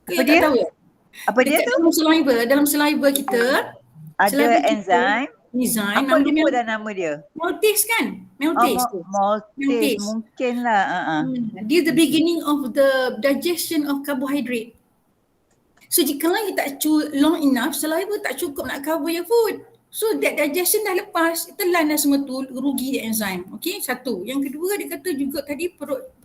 [SPEAKER 3] Apa dia?
[SPEAKER 2] Tak tahu ya?
[SPEAKER 3] Apa dia tu?
[SPEAKER 2] Dalam saliva kita
[SPEAKER 3] ada enzyme. Apa lupa dah nama dia?
[SPEAKER 2] Maltase kan? Maltase.
[SPEAKER 3] Mungkin lah.
[SPEAKER 2] Dia the beginning of the digestion of carbohydrate. So jika you tak chew long enough, saliva tak cukup nak cover your food. So that digestion dah lepas, telan dah semua tu, rugi the enzyme. Okay, satu. Yang kedua dia kata juga tadi perut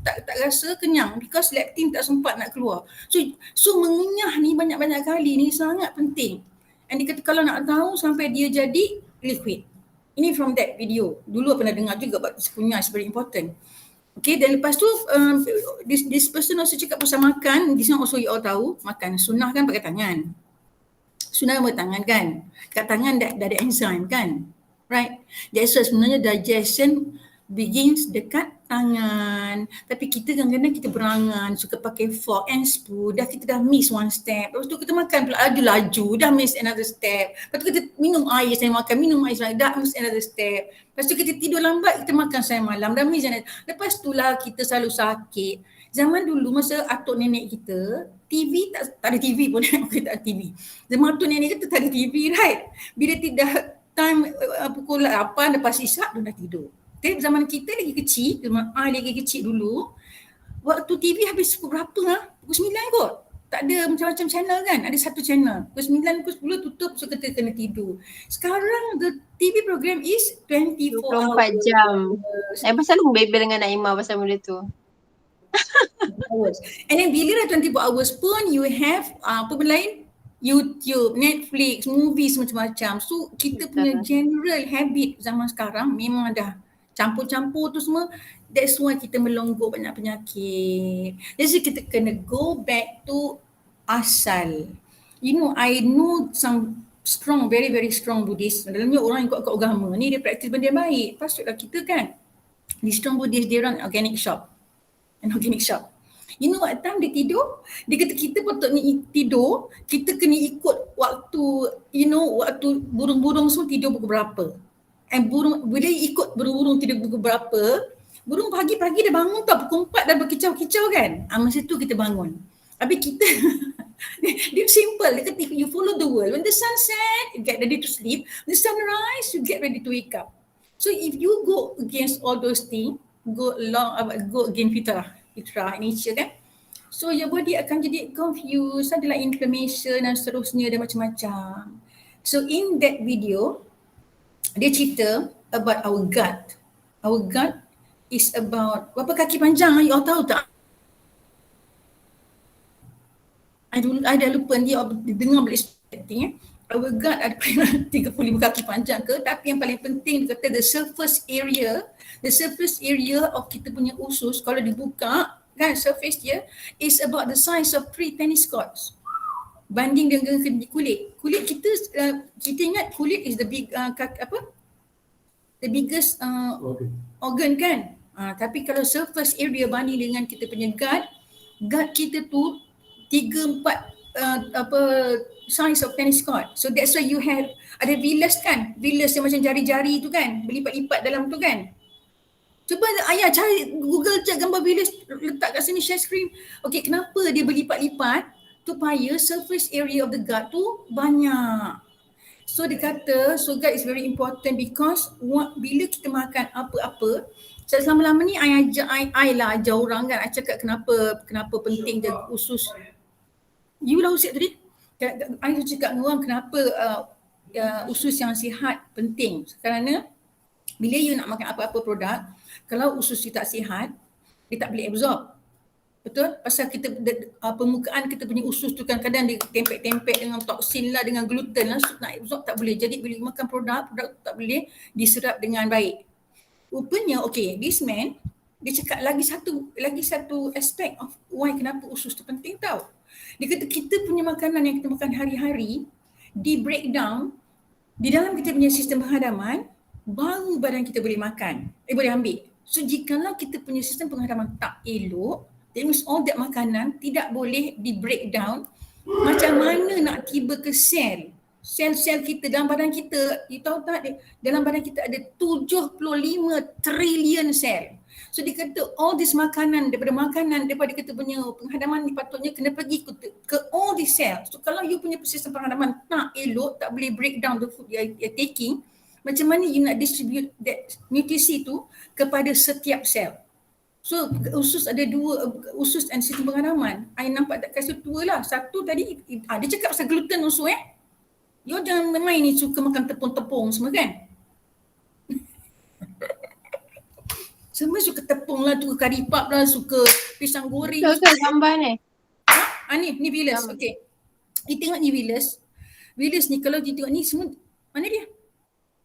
[SPEAKER 2] tak rasa kenyang because leptin tak sempat nak keluar. So mengunyah ni banyak-banyak kali ni sangat penting. And dia kata kalau nak tahu sampai dia jadi liquid. Ini from that video. Dulu pernah dengar juga about kunyah is very important. Okay, dan lepas tu this person also cakap pasal makan. This one also you all tahu, makan sunnah kan pakai tangan. Sunnah pakai tangan kan. Kat tangan dah ada enzyme kan. Right? That's why sebenarnya digestion begins dekat tangan. Tapi kita kadang-kadang kita berangan, suka pakai fork and spoon. Kita dah miss one step. Lepas tu kita makan pula laju-laju, dah miss another step. Lepas tu kita minum air dah miss another step. Lepas tu kita tidur lambat, kita makan sayang malam, dah miss another. Lepas tu lah kita selalu sakit. Zaman dulu masa atuk nenek kita, TV tak ada TV pun, kita tak ada TV. Zaman atuk nenek kita tak ada TV, right? Bila tidak time pukul 8 lepas isyak, dia dah tidur. Okay, zaman kita lagi kecil, zaman I lagi kecil dulu, waktu TV habis pukul berapa lah? Pukul 9 kot. Tak ada macam-macam channel kan. Ada satu channel. Pukul 9, pukul 10 tutup, so kita kena tidur. Sekarang the TV program is 24
[SPEAKER 1] 24
[SPEAKER 2] hours.
[SPEAKER 1] jam. Pasal lu bebel dengan Naimah pasal benda tu.
[SPEAKER 2] Hours. And then bila dah 24 hours pun you have apa benda lain? YouTube, Netflix, movies macam-macam. So kita punya general habit zaman sekarang memang dah campur-campur tu semua. That's why kita melonggok banyak penyakit. Jadi kita kena go back to asal. You know, I know some strong, very very strong Buddhist. Dalamnya orang yang kuat-kuat agama ni dia praktis benda yang baik. Patutlah kita kan. Di strong Buddhist dia run organic shop. An organic shop. You know what time dia tidur? Dia kata kita patutnya tidur, kita kena ikut waktu, you know, waktu burung-burung semua tidur pukul berapa. And burung, bila ikut burung-burung tidur pukul berapa, burung pagi-pagi dah bangun tau, pukul 4 dah berkicau-kicau kan. Masa tu kita bangun. Habis kita, dia simple, dia kata you follow the world. When the sun set, you get ready to sleep. When the sun rise, you get ready to wake up. So if you go against all those things, go against fitrah nature kan. So your body akan jadi confused, adalah inflammation dan seterusnya dan macam-macam. So in that video, dia cerita about our gut. Our gut is about berapa kaki panjang, you all tahu tak? I dah lupa dia dengar boleh expecting Our gut ada 35 kaki panjang ke, tapi yang paling penting dia kata the surface area of kita punya usus kalau dibuka kan, surface dia is about the size of 3 tennis courts. Banding dengan kulit. Kulit kita kita ingat kulit is the big the biggest organ kan. Tapi kalau surface area banding dengan kita punya gut kita tu 3-4 size of tennis court. So that's why you have ada villus kan. Villus yang macam jari-jari tu kan, berlipat-lipat dalam tu kan. Cuba ayah cari Google cek gambar villus, letak kat sini share screen. Okey, kenapa dia berlipat-lipat? Supaya surface area of the gut tu banyak. So dia kata gut is very important because bila kita makan apa-apa, selama-lama ni I ajar orang kan, I cakap kenapa penting jaga usus. You lah usia tadi. I cakap dengan orang kenapa usus yang sihat penting. Kerana bila you nak makan apa-apa produk, kalau usus you tak sihat, dia tak boleh absorb. Betul? Pasal kita permukaan kita punya usus tu kan kadang dia tempek-tempek dengan toksin lah, dengan gluten lah, so nak absorb tak boleh. Jadi bila makan produk tu tak boleh diserap dengan baik. Rupanya this man dia cakap lagi satu aspek of why kenapa usus tu penting tau. Dia kata kita punya makanan yang kita makan hari-hari di breakdown di dalam kita punya sistem penghadaman, baru badan kita boleh makan, boleh ambil. So jikalau kita punya sistem penghadaman tak elok, that means all that makanan tidak boleh di breakdown. Macam mana nak tiba ke sel-sel kita dalam badan kita, you tahu tak, dalam badan kita ada 75 trilion sel. So dia kata all this makanan daripada kita punya penghadaman ni patutnya kena pergi ke all the cells. So kalau you punya sistem penghadaman tak elok, tak boleh break down the food you're taking, macam mana you nak distribute that nutrisi tu kepada setiap sel. So usus ada 2, usus dan sistem penghadaman. I nampak tak kasih 2 lah. Satu tadi dia cakap pasal gluten also You jangan main ni suka makan tepung-tepung semua kan. Semua suka tepung lah, suka kari pap lah, suka pisang goreng.
[SPEAKER 1] Betul gambar ni.
[SPEAKER 2] Ni villus. Okay. Kita tengok ni villus. Villus ni kalau kita tengok ni semua, mana dia?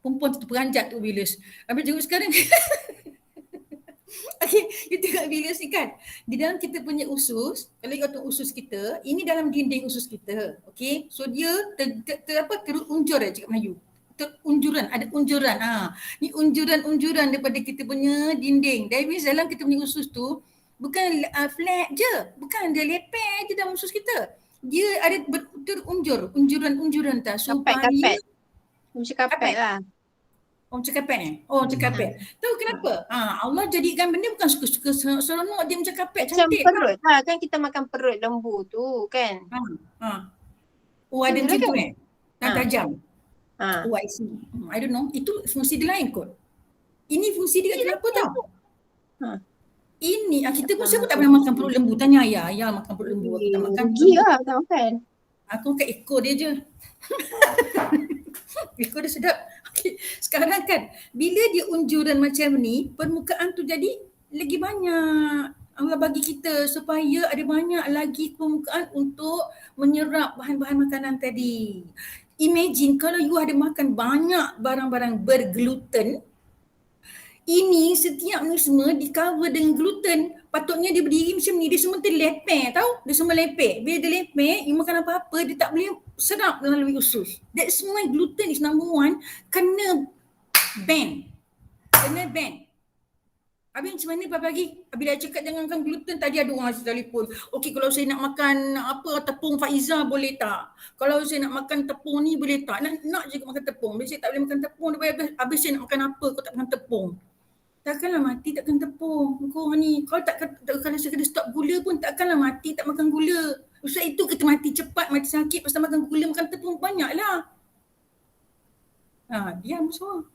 [SPEAKER 2] Perempuan tu peranjat tu villus. Habis tengok sekarang. Okay, you tengok villus ni kan. Di dalam kita punya usus, kalau you tengok usus kita, ini dalam dinding usus kita. Okay, so dia terunjur cakap Melayu. Unjuran, ada unjuran. Ni unjuran-unjuran daripada kita punya dinding. That means dalam kita punya usus tu bukan flat je, bukan dia leper je dalam usus kita. Dia ada unjuran-unjuran tak supaya
[SPEAKER 1] Kapet. Macam kapet lah.
[SPEAKER 2] Macam kapet ni? Macam kapet. Tahu kenapa? Allah jadikan benda bukan suka-suka seronok, dia macam kapet cantik.
[SPEAKER 1] Macam perut lah. Kan kita makan perut lembu tu kan.
[SPEAKER 2] Ada macam tu tajam. I see. I don't know. Itu fungsi dia lain kot. Ini fungsi dia kenapa tau? Ini kita pun siapa tak pernah makan perut lembu. Tanya ayah makan perut lembu. Aku tak makan perut
[SPEAKER 1] Rugi
[SPEAKER 2] lembu.
[SPEAKER 1] lah tak makan.
[SPEAKER 2] Aku makan ekor dia je. Ekor dia sedap. Okay. Sekarang kan bila dia unjuran macam ni, permukaan tu jadi lagi banyak. Allah bagi kita supaya ada banyak lagi permukaan untuk menyerap bahan-bahan makanan tadi. Imagine kalau you ada makan banyak barang-barang bergluten, ini setiap ni semua di cover dengan gluten. Patutnya dia berdiri macam ni, dia semua terlepeh tau. Dia semua lepeh. Bila dia lepeh, you makan apa-apa, dia tak boleh serap melalui usus. That's why gluten is number one, kena ban. Kena ban. Habis macam mana pagi-pagi? Habis dah cakap jangan makan gluten, tadi ada orang telefon. Okey, kalau saya nak makan tepung Faiza boleh tak? Kalau saya nak makan tepung ni boleh tak? Nak je makan tepung. Bila saya tak boleh makan tepung, habis saya nak makan apa kalau tak makan tepung? Takkanlah mati takkan tepung. Kau ni, kalau saya kena stop gula pun takkanlah mati tak makan gula. Sebab itu kita mati cepat, mati sakit pasal makan gula, makan tepung banyaklah. Diam semua.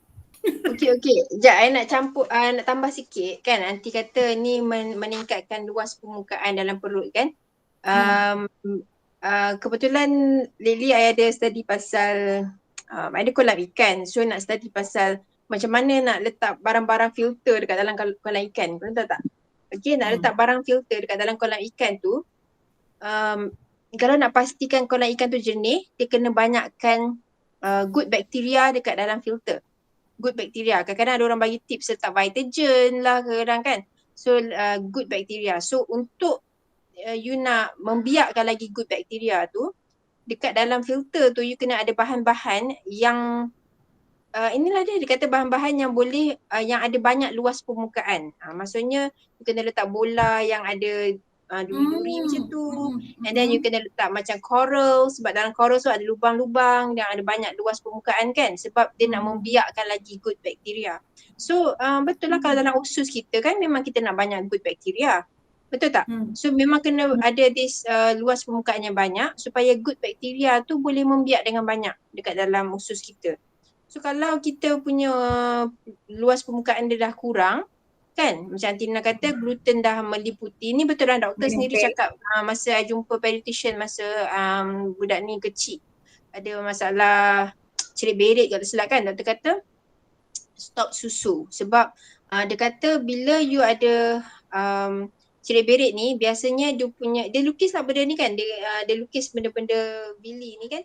[SPEAKER 1] Okey. Sekejap nak campur, nak tambah sikit kan. Aunty kata ni meningkatkan luas permukaan dalam perut kan. Kebetulan lately I ada study pasal ada kolam ikan. So nak study pasal macam mana nak letak barang-barang filter dekat dalam kolam ikan. Korang tahu tak? Okay, nak letak barang filter dekat dalam kolam ikan tu, kalau nak pastikan kolam ikan tu jernih, dia kena banyakkan good bacteria dekat dalam filter. Good bacteria. Kadang-kadang ada orang bagi tips letak Vitagen lah kadang kan. So good bacteria. So untuk you nak membiakkan lagi good bacteria tu, dekat dalam filter tu you kena ada bahan-bahan yang inilah dia kata bahan-bahan yang boleh yang ada banyak luas permukaan. Maksudnya you kena letak bola yang ada duri-duri macam tu. And then you kena letak macam coral, sebab dalam coral tu ada lubang-lubang yang ada banyak luas permukaan kan, sebab dia nak membiakkan lagi good bacteria. So betul lah kalau dalam usus kita kan memang kita nak banyak good bacteria. Betul tak? So memang kena ada this luas permukaan yang banyak supaya good bacteria tu boleh membiak dengan banyak dekat dalam usus kita. So kalau kita punya luas permukaan dia dah kurang kan, macam Tina kata gluten dah meliputi, ni betul lah doktor sendiri cakap masa I jumpa pediatrician masa budak ni kecil ada masalah cerit berit kalau silap kan, doktor kata stop susu sebab dia kata bila you ada cerit berit ni biasanya dia lukis lah benda ni kan, dia lukis benda-benda bili ni kan.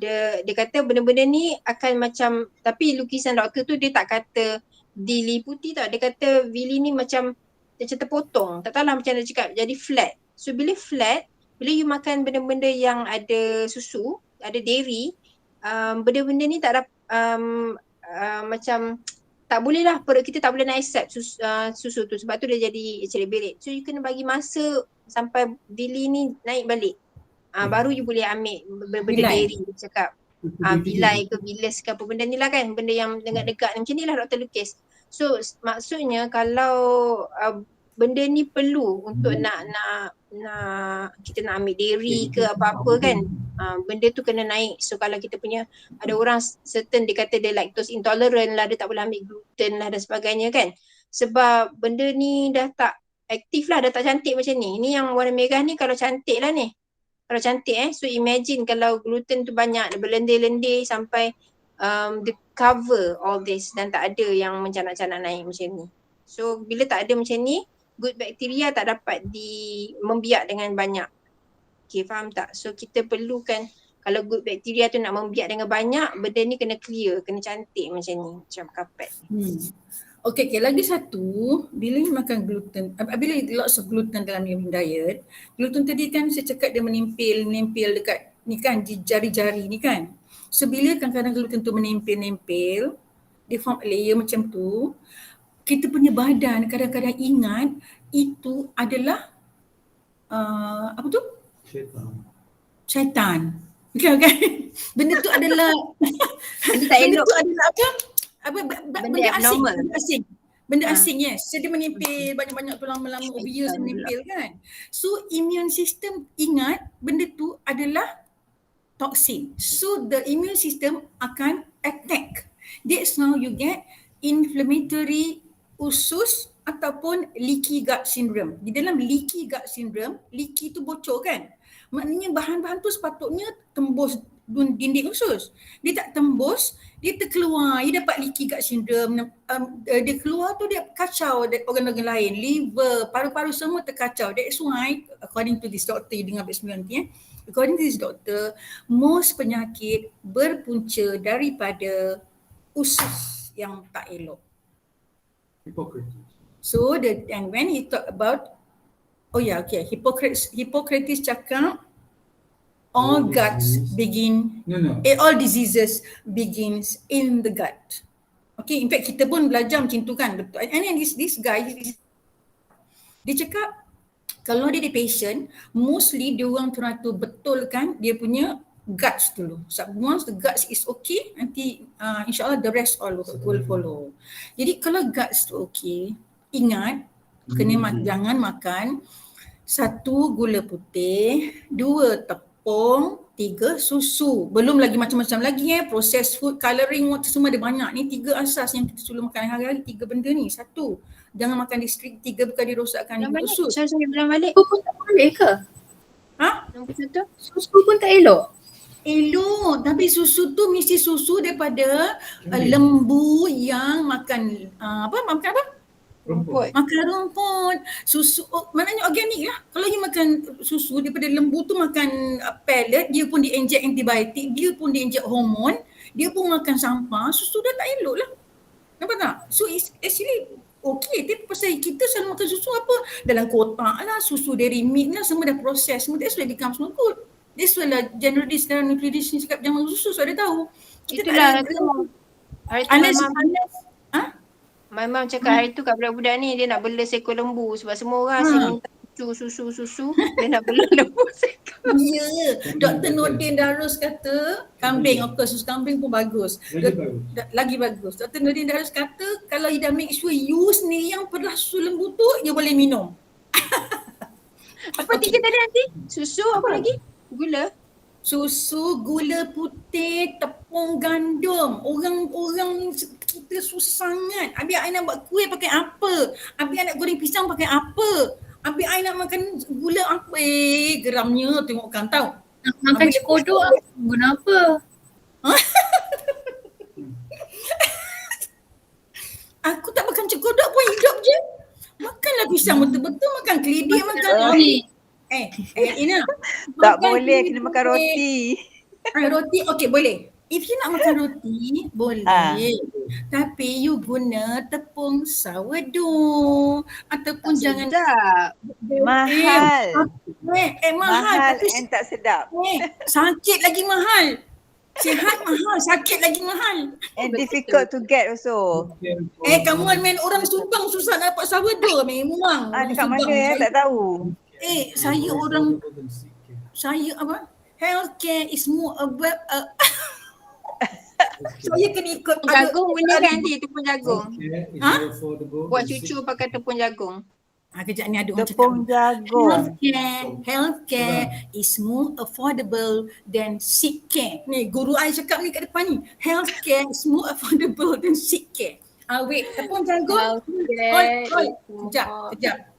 [SPEAKER 1] Dia kata benda-benda ni akan macam, tapi lukisan doktor tu dia tak kata diliputi tau. Dia kata bili ni macam terpotong. Tak tahulah macam dia cakap, jadi flat. So bila flat, bila you makan benda-benda yang ada susu, ada dairy, benda-benda ni tak macam tak boleh lah, perut kita tak boleh nak accept susu tu. Sebab tu dia jadi cerit berit. So you kena bagi masa sampai bili ni naik balik. Baru you boleh ambil benda dairy dia cakap. Bilai ke bilis ke apa benda ni lah kan, benda yang dekat-dekat macam ni lah doktor lukis. So maksudnya kalau benda ni perlu untuk nak kita nak ambil dairy ke apa-apa kan, benda tu kena naik. So kalau kita punya ada orang certain dia kata dia lactose intolerant lah, dia tak boleh ambil gluten lah dan sebagainya kan, sebab benda ni dah tak aktif lah, dah tak cantik macam ni. Ni yang warna merah ni kalau cantik lah ni. Kalau cantik so imagine kalau gluten tu banyak, dia berlendir-lendir sampai dia cover all this dan tak ada yang mencanak-canak naik macam ni. So bila tak ada macam ni, good bacteria tak dapat membiak dengan banyak. Okay, faham tak? So kita perlukan kalau good bacteria tu nak membiak dengan banyak, benda ni kena clear, kena cantik macam ni, macam karpet.
[SPEAKER 2] Okay, lagi satu, bila you makan gluten, bila lots of gluten dalam your diet, gluten tadi kan saya cakap dia menempel dekat ni kan, jari-jari ni kan. So bila kadang-kadang gluten tu menempel, dia form layer macam tu, kita punya badan kadang-kadang ingat itu adalah apa tu? Syaitan. Okay. Benda tu adalah benda tu adalah apa? Benda asing, yes. Jadi menempel banyak-banyak tu lama-lama over years menempel kan. So immune system ingat benda tu adalah toksin. So the immune system akan attack. That's how you get inflammatory usus ataupun leaky gut syndrome. Di dalam leaky gut syndrome, leaky tu bocor kan? Maknanya bahan-bahan tu sepatutnya tembus dinding usus. Dia tak tembus, dia terkeluar, dia dapat leaky gut syndrome. Dia keluar tu dia kacau organ-organ lain, liver, paru-paru semua terkacau. That's why according to this doctor, you dengar baik nanti according to this doctor, most penyakit berpunca daripada usus yang tak elok. So and when he talk about Hippocrates cakap all guts begin all diseases begins in the gut. Okay, in fact kita pun belajar macam tu kan, betul. And then this guy dia cakap kalau dia patient, mostly dia orang try to betulkan dia punya guts dulu. So once the guts is okay, nanti insyaAllah the rest all will follow. Jadi kalau guts tu okay, ingat jangan makan 1 gula putih, 2 tepung, 3 susu. Belum lagi macam-macam lagi processed food, colouring, semua ada banyak. Ni 3 asas yang kita selalu makan hari-hari, 3 benda ni. 1, jangan makan listrik. 3, bukan dirosakkan usus.
[SPEAKER 1] Saya bilang balik.
[SPEAKER 4] Susu pun tak boleh ke?
[SPEAKER 1] Nombor 1.
[SPEAKER 4] Susu pun tak elok?
[SPEAKER 2] Elok, tapi susu tu mesti susu daripada lembu yang makan makan apa?
[SPEAKER 1] Rumput.
[SPEAKER 2] Makan rumput. Susu maknanya organik lah. Kalau you makan susu daripada lembu tu, makan pellet, dia pun di-inject antibiotik, dia pun di-inject hormon, dia pun makan sampah, susu dah tak elok lah. Nampak tak? So it's actually okay, tapi pasal kita selalu makan susu apa? Dalam kotak lah, susu dairy milk lah, semua dah proses, semua that's why it becomes not good. That's why lah generally sekarang nutrition cakap jangan susu, so ada tahu.
[SPEAKER 1] Itulah hari tu my mom cakap hari tu kat budak-budak ni dia nak bela seekor lembu sebab semua orang asyik minta susu, dia nak bela lembu seekor.
[SPEAKER 2] Ya, Dr. Nordin Darus kata kambing, of course susu kambing pun bagus. Lagi bagus. Dr. Nordin Darus kata kalau you dah make sure you sendiri yang pernah susu lembu tu, you boleh minum.
[SPEAKER 1] Apa tiga tadi nanti? Susu apa lagi? Gula.
[SPEAKER 2] Susu, gula putih, tepung gandum. Orang kita susah sangat. Habis I nak buat kuih pakai apa? Habis I nak goreng pisang pakai apa? Habis I nak makan gula apa? Geramnya tengokkan tau.
[SPEAKER 4] Nak makan cekodok guna apa?
[SPEAKER 2] Aku tak makan cekodok pun hidup je. Makanlah pisang betul-betul, makan keledek, makan Ina.
[SPEAKER 3] Tak boleh, kena makan roti.
[SPEAKER 2] Roti, okey boleh. If you nak makan roti, boleh. Tapi you guna tepung sourdough ataupun jangan
[SPEAKER 3] mahal.
[SPEAKER 2] Mahal tapi
[SPEAKER 3] and tak sedap.
[SPEAKER 2] Sakit lagi mahal. Sihat mahal, sakit lagi mahal.
[SPEAKER 3] And difficult to get also.
[SPEAKER 2] Come on man, orang Subang susah dapat sourdough memang.
[SPEAKER 3] Dekat mana tak tahu.
[SPEAKER 2] Saya apa? Healthcare is more about saya kena ikut
[SPEAKER 1] jagung guna kan nanti tepung jagung. Buat cucu pakai tepung jagung.
[SPEAKER 2] Kejap ni ada orang cakap.
[SPEAKER 3] Tepung jagung.
[SPEAKER 2] Healthcare is more affordable than sick care. Ni guru I cakap ni kat depan ni. Healthcare is more affordable than sick care. Wait, tepung jagung. Kejap.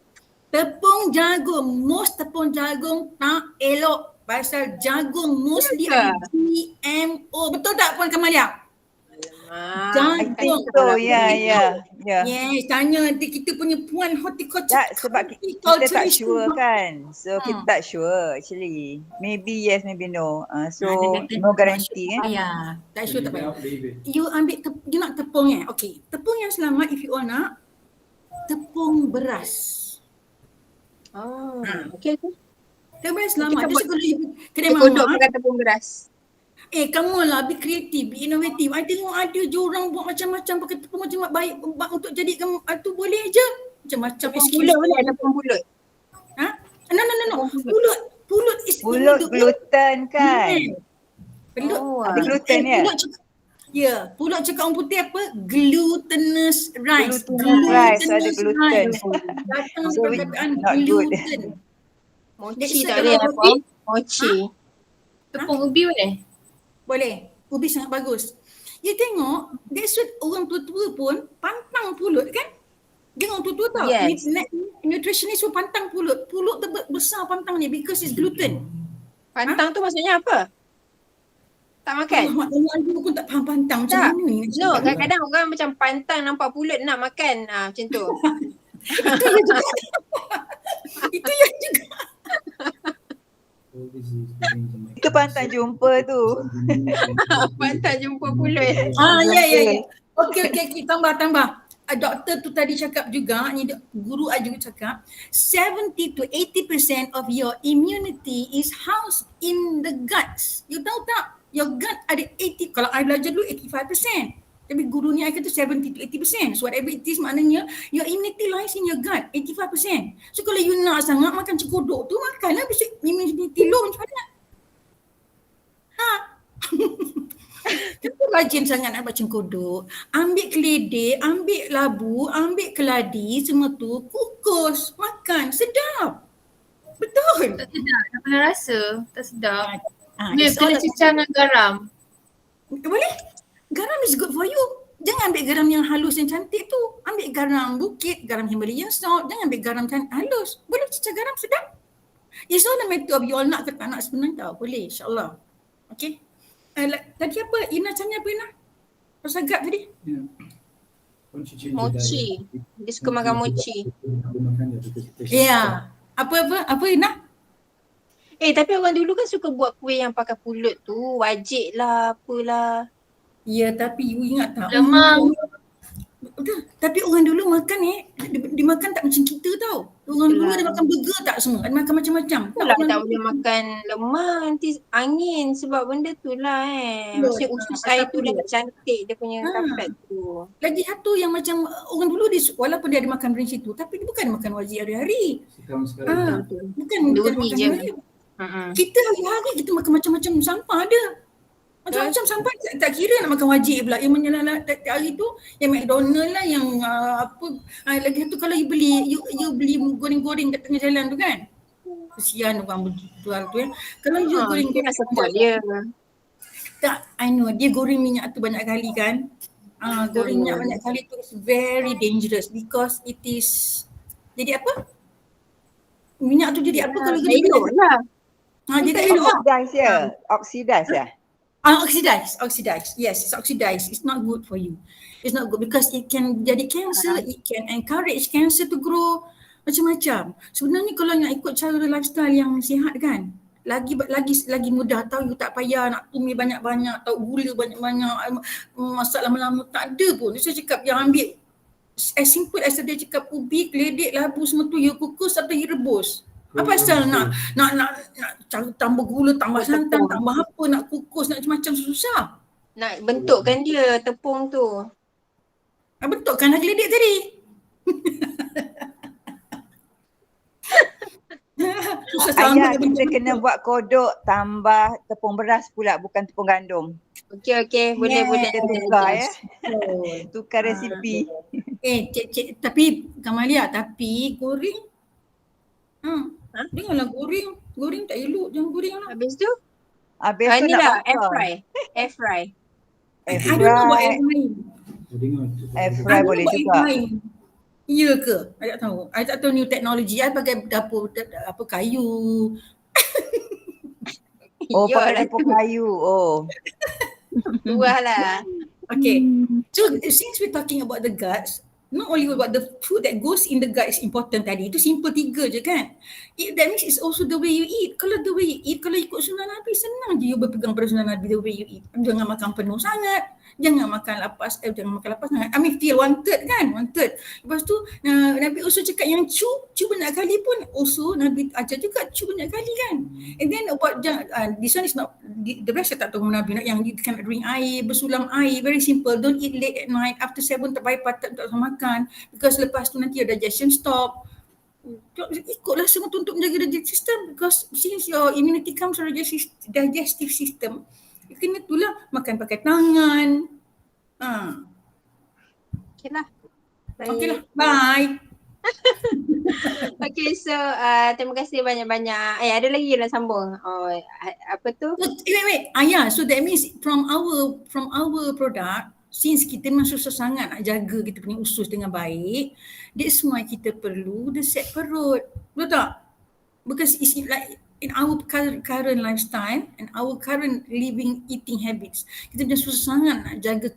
[SPEAKER 2] Tepung jagung, most tepung jagung tak elok. Pasal jagung mostly ada GMO. Betul tak Puan Kamalia? Jagung.
[SPEAKER 3] Ya.
[SPEAKER 2] Yes, tanya nanti kita punya Puan horticulture.
[SPEAKER 3] Tak, sebab kita tak sure kan. So kita tak sure actually. Maybe yes, maybe no. So no guarantee kan.
[SPEAKER 2] Ya, tak sure tak payah. You ambil you nak tepung Okay. Tepung yang selamat if you all nak, tepung beras.
[SPEAKER 1] Okay.
[SPEAKER 2] Tepung beras selamat. Jadi kalau you kena
[SPEAKER 1] kodok pakai tepung beras.
[SPEAKER 2] Kamu lah be kreatif, be inovatif. I tengok ada je orang buat macam-macam pakai tepung macam baik untuk jadikan tu boleh je. Macam-macam
[SPEAKER 1] bulut boleh tepung bulut.
[SPEAKER 2] No. Pulut is
[SPEAKER 3] gluten kan.
[SPEAKER 2] Pulut.
[SPEAKER 3] Ada gluten ya.
[SPEAKER 2] Ya, pulut cakap orang putih apa? Glutinous rice.
[SPEAKER 3] Glutinous rice ada gluten.
[SPEAKER 2] Datang
[SPEAKER 3] So
[SPEAKER 2] perkataan
[SPEAKER 3] not good.
[SPEAKER 2] gluten.
[SPEAKER 1] Mochi tak boleh apa? Mochi.
[SPEAKER 4] Tepung ubi boleh?
[SPEAKER 2] Boleh. Ubi sangat bagus. You tengok, that's what orang tua-tua pun pantang pulut kan? Jangan tua-tua tau.
[SPEAKER 1] Yes.
[SPEAKER 2] Nutritionist pun pantang pulut. Pulut besar pantang ni because it's gluten.
[SPEAKER 1] Pantang tu maksudnya apa? Tak makan?
[SPEAKER 2] Allah, maknanya aku pun tak faham pantang macam
[SPEAKER 1] Tak.
[SPEAKER 2] mana ni.
[SPEAKER 1] No, kadang-kadang orang macam pantang nampak pulut nak makan. Macam tu.
[SPEAKER 2] Itu ya juga. Itu ya juga.
[SPEAKER 3] Itu pantang jumpa tu.
[SPEAKER 1] Pantang jumpa pulut.
[SPEAKER 2] Ya. Okey. Tambah. Doktor tu tadi cakap juga, ni guru I juga cakap, 70 to 80% of your immunity is housed in the guts. You tahu tak? Your gut ada 80, kalau I belajar dulu 85%. Tapi guru ni I kata 70 to 80%. So whatever it is, maknanya your immunity lies in your gut, 85%. So kalau you nak sangat makan cengkodok tu, makanlah besok immunity low macam mana? Kita rajin sangat nak buat cengkodok. Ambil keledek, ambil labu, ambil keladi, semua tu kukus, makan, sedap. Betul.
[SPEAKER 4] Tak sedap, tak pernah rasa. Tak sedap. Dia
[SPEAKER 2] It's
[SPEAKER 4] kena
[SPEAKER 2] all
[SPEAKER 4] cecah dengan garam.
[SPEAKER 2] boleh? Garam is good for you. Jangan ambil garam yang halus yang cantik tu. Ambil garam bukit, garam Himalayan salt. Jangan ambil garam halus. Boleh cecah garam, sedap. It's all a matter of you all nak ke tak nak sebenarnya tau. Boleh, insyaAllah. Okay. Tadi apa? Ina tanya apa Ina? Pasal gut tadi?
[SPEAKER 1] Mochi. Dia suka makan mochi.
[SPEAKER 2] Ya. Apa Ina?
[SPEAKER 1] Tapi orang dulu kan suka buat kuih yang pakai pulut tu. Wajik lah, apalah.
[SPEAKER 2] Ya, tapi you ingat tak?
[SPEAKER 4] Lemang.
[SPEAKER 2] Betul. Tapi orang dulu makan dia makan tak macam kita tau. Orang dulu
[SPEAKER 1] Itulah.
[SPEAKER 2] ada makan burger tak semua. Ada makan macam-macam.
[SPEAKER 1] Itulah
[SPEAKER 2] orang
[SPEAKER 1] tak
[SPEAKER 2] dulu-
[SPEAKER 1] boleh makan lemang, nanti angin sebab benda tu lah
[SPEAKER 2] Betul.
[SPEAKER 1] Maksudnya usus
[SPEAKER 2] Pasal
[SPEAKER 1] air tu
[SPEAKER 2] pulut.
[SPEAKER 1] dah cantik dia punya
[SPEAKER 2] Ha.
[SPEAKER 1] kapet tu.
[SPEAKER 2] Lagi satu yang macam orang dulu dia, walaupun dia ada makan range itu, tapi dia bukan makan wajib hari-hari. Bukan
[SPEAKER 1] Duri
[SPEAKER 2] makan
[SPEAKER 1] je.
[SPEAKER 2] hari. Kita hari-hari kita makan macam-macam sampah ada. Macam-macam sampah tak kira nak makan wajib pula. Yang menyelah tiap hari tu yang McDonald lah, yang lagi satu kalau you beli goreng-goreng kat tengah jalan tu kan. Kesian orang jual tu Kalau you goreng
[SPEAKER 1] Dia rasa kuat dia.
[SPEAKER 2] tak, I know dia goreng minyak tu banyak kali kan. Goreng minyak banyak kali tu is very dangerous because it is jadi apa? Minyak tu jadi apa kalau
[SPEAKER 1] Tak elok lah.
[SPEAKER 2] dia tak elok.
[SPEAKER 3] Oxidize ya. Oxidize ya.
[SPEAKER 2] Oxidize. Yes, it's oxidized. It's not good for you. It's not good because it can jadi cancer. It can encourage cancer to grow macam-macam. Sebenarnya kalau nak ikut cara lifestyle yang sihat kan, lagi mudah. Tahu you tak payah nak tumis banyak-banyak, tahu gula banyak-banyak, masak lama-lama, tak ada pun. Saya cakap yang ambil as simple as dia cakap ubi, keledek, labu semua tu you kukus atau you rebus. Apa pasal nak tambah gula, tambah santan, tambah apa, nak kukus, nak macam-macam susah.
[SPEAKER 1] Nak bentukkan dia tepung tu.
[SPEAKER 2] Bentukkanlah keledek tadi. Susah
[SPEAKER 3] Ayah,
[SPEAKER 2] sangat
[SPEAKER 3] kita kena buat kodok tambah tepung beras pula, bukan tepung gandum.
[SPEAKER 1] Okey, boleh.
[SPEAKER 3] Kita tukar ya. Tukar resipi.
[SPEAKER 2] Cik, tapi Kamalia, tapi goreng. Janganlah goreng tak elok, jangan goreng lah.
[SPEAKER 1] Habis tu?
[SPEAKER 3] Habis tu
[SPEAKER 1] Ni
[SPEAKER 3] nak
[SPEAKER 1] lah,
[SPEAKER 3] bakar.
[SPEAKER 1] air fry.
[SPEAKER 3] Air
[SPEAKER 2] I don't know about
[SPEAKER 3] fry.
[SPEAKER 2] air frying.
[SPEAKER 3] Air fry boleh juga.
[SPEAKER 2] Ya ke? I tak tahu new technology. I pakai dapur kayu.
[SPEAKER 3] Oh, pakai dapur kayu. Oh.
[SPEAKER 1] Tuah lah.
[SPEAKER 2] Okay. So since we're talking about the guts, not only about the food that goes in the gut is important tadi. Itu simple 3 je kan. That means it's also the way you eat. Kalau the way you eat, kalau ikut sunnah Nabi, senang je you berpegang pada sunnah Nabi the way you eat. Jangan makan penuh sangat. Jangan makan lapas sangat. I mean feel wanted kan. Lepas tu Nabi also cakap yang chew banyak kali pun also Nabi ajar juga chew banyak kali kan. And then about this one is not, the rest saya tak tahu Nabi nak yang you can drink air, bersulam air, very simple. Don't eat late at night. After 7 tak payah patut tak makan. Because lepas tu nanti your digestion stop. Ikutlah semua tu untuk menjaga digestive system because since your immunity comes from digestive system, you kena itulah makan pakai tangan.
[SPEAKER 1] Okay lah.
[SPEAKER 2] Okay lah, bye.
[SPEAKER 1] Okay, so terima kasih banyak-banyak. Ada lagi nak sambung? Apa tu?
[SPEAKER 2] Wait. Yeah, so that means from our product, since kita memang susah sangat nak jaga kita punya usus dengan baik, that's why kita perlu the set perut. Betul tak? Because it's like in our current lifestyle and our current living eating habits, kita dah susah sangat nak jaga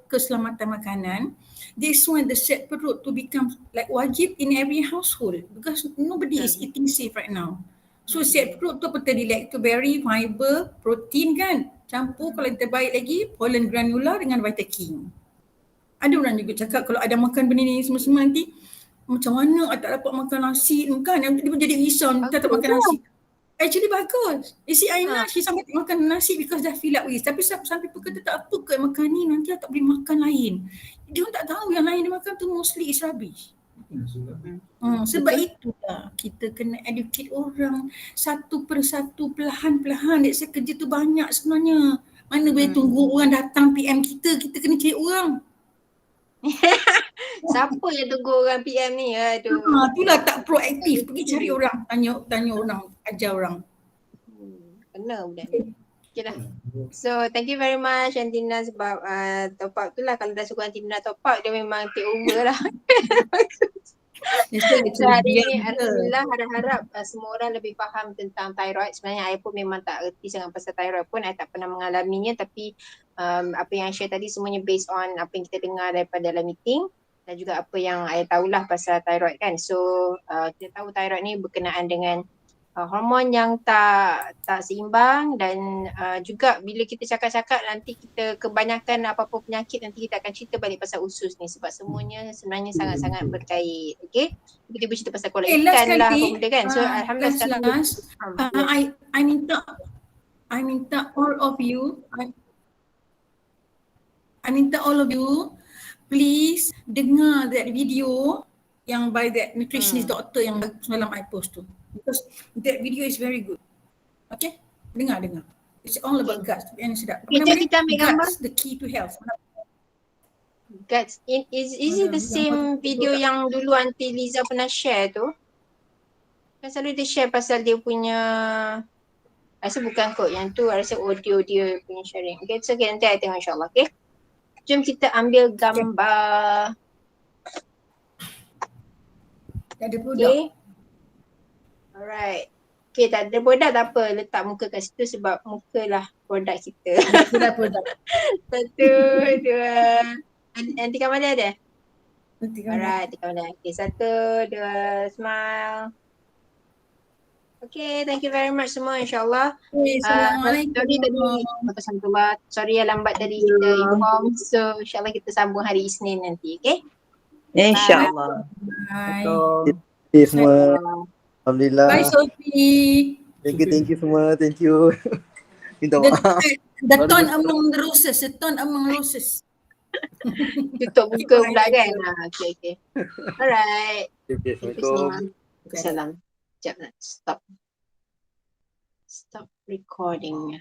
[SPEAKER 2] keselamatan makanan. That's why the set perut to become like wajib in every household because nobody is eating safe right now. So set perut tu apa tadi? Lactoberry, fiber, protein kan? Campur kalau terbaik lagi pollen granular dengan Vitakin. Ada orang juga cakap kalau ada makan benda ni semua-semua nanti macam mana tak dapat makan nasi kan? Dia pun jadi risau tak dapat makan nasi. Actually bagus. You see Aina, she sampai tak makan nasi because dah fill up with. Tapi some people kata tak apa ke makan ni nanti tak boleh makan lain. Dia pun tak tahu yang lain dia makan tu mostly is rubbish. Sebab itulah kita kena educate orang satu persatu perlahan-perlahan. Dia kerja tu banyak sebenarnya. Mana boleh tunggu orang datang PM kita kena cari orang.
[SPEAKER 1] Siapa yang tunggu orang PM ni? Aduh.
[SPEAKER 2] Itulah tak proaktif. Pergi cari orang, tanya orang, ajar orang.
[SPEAKER 1] Kena budak ni. Okay lah. So thank you very much Antina sebab top up tu lah. Kalau dah suruh Antina top up dia memang take over lah. So hari ni Alhamdulillah harap-harap semua orang lebih faham tentang thyroid. Sebenarnya saya pun memang tak erti sangat pasal thyroid pun. Saya tak pernah mengalaminya tapi apa yang share tadi semuanya based on apa yang kita dengar daripada dalam meeting dan juga apa yang saya tahulah pasal thyroid kan. So kita tahu thyroid ni berkenaan dengan hormon yang tak seimbang dan juga bila kita cakap-cakap nanti kita kebanyakan apa-apa penyakit nanti kita akan cerita balik pasal usus ni sebab semuanya sebenarnya sangat-sangat berkait. Okay, kita bercerita pasal kolam ikan lah apa benda kan. So Alhamdulillah
[SPEAKER 2] I minta all of you I minta all of you please dengar that video yang by that nutritionist doctor yang semalam I post tu. Because that video is very good. Okay? Dengar. It's all about guts. Yang sedap.
[SPEAKER 1] Kita ambil gambar.
[SPEAKER 2] The key to health.
[SPEAKER 1] Guts. Is it the same video yang dulu Aunty Liza pernah share tu? Kan selalu dia share pasal dia punya, rasa bukan kot yang tu, rasa audio dia punya sharing. Okay, so okay, nanti I tengok insyaAllah. Okay? Jom kita ambil gambar.
[SPEAKER 2] Ada produk.
[SPEAKER 1] Okay. Alright. Okay, tak ada produk tak apa. Letak muka kat situ sebab muka lah produk kita.
[SPEAKER 2] Sudah produk.
[SPEAKER 1] 1, 2. Nanti kamar dia ada? Alright, nanti kamar dia. Okay, 1, 2, smile. Okay, thank you very much semua insyaAllah.
[SPEAKER 2] Assalamualaikum.
[SPEAKER 1] Sorry yang lambat tadi kita inform. So insyaAllah kita sambung hari Isnin nanti, okay?
[SPEAKER 3] InsyaAllah.
[SPEAKER 2] Bye.
[SPEAKER 5] Semua. Alhamdulillah.
[SPEAKER 2] Bye Sophie.
[SPEAKER 5] Thank you semua. Thank you. Minta maaf.
[SPEAKER 2] The tone among the roses. The tone among roses.
[SPEAKER 1] Tutup muka pula kan? Okay. Alright.
[SPEAKER 5] Okay, Assalamualaikum.
[SPEAKER 1] Salam. Sekejap nak stop recording.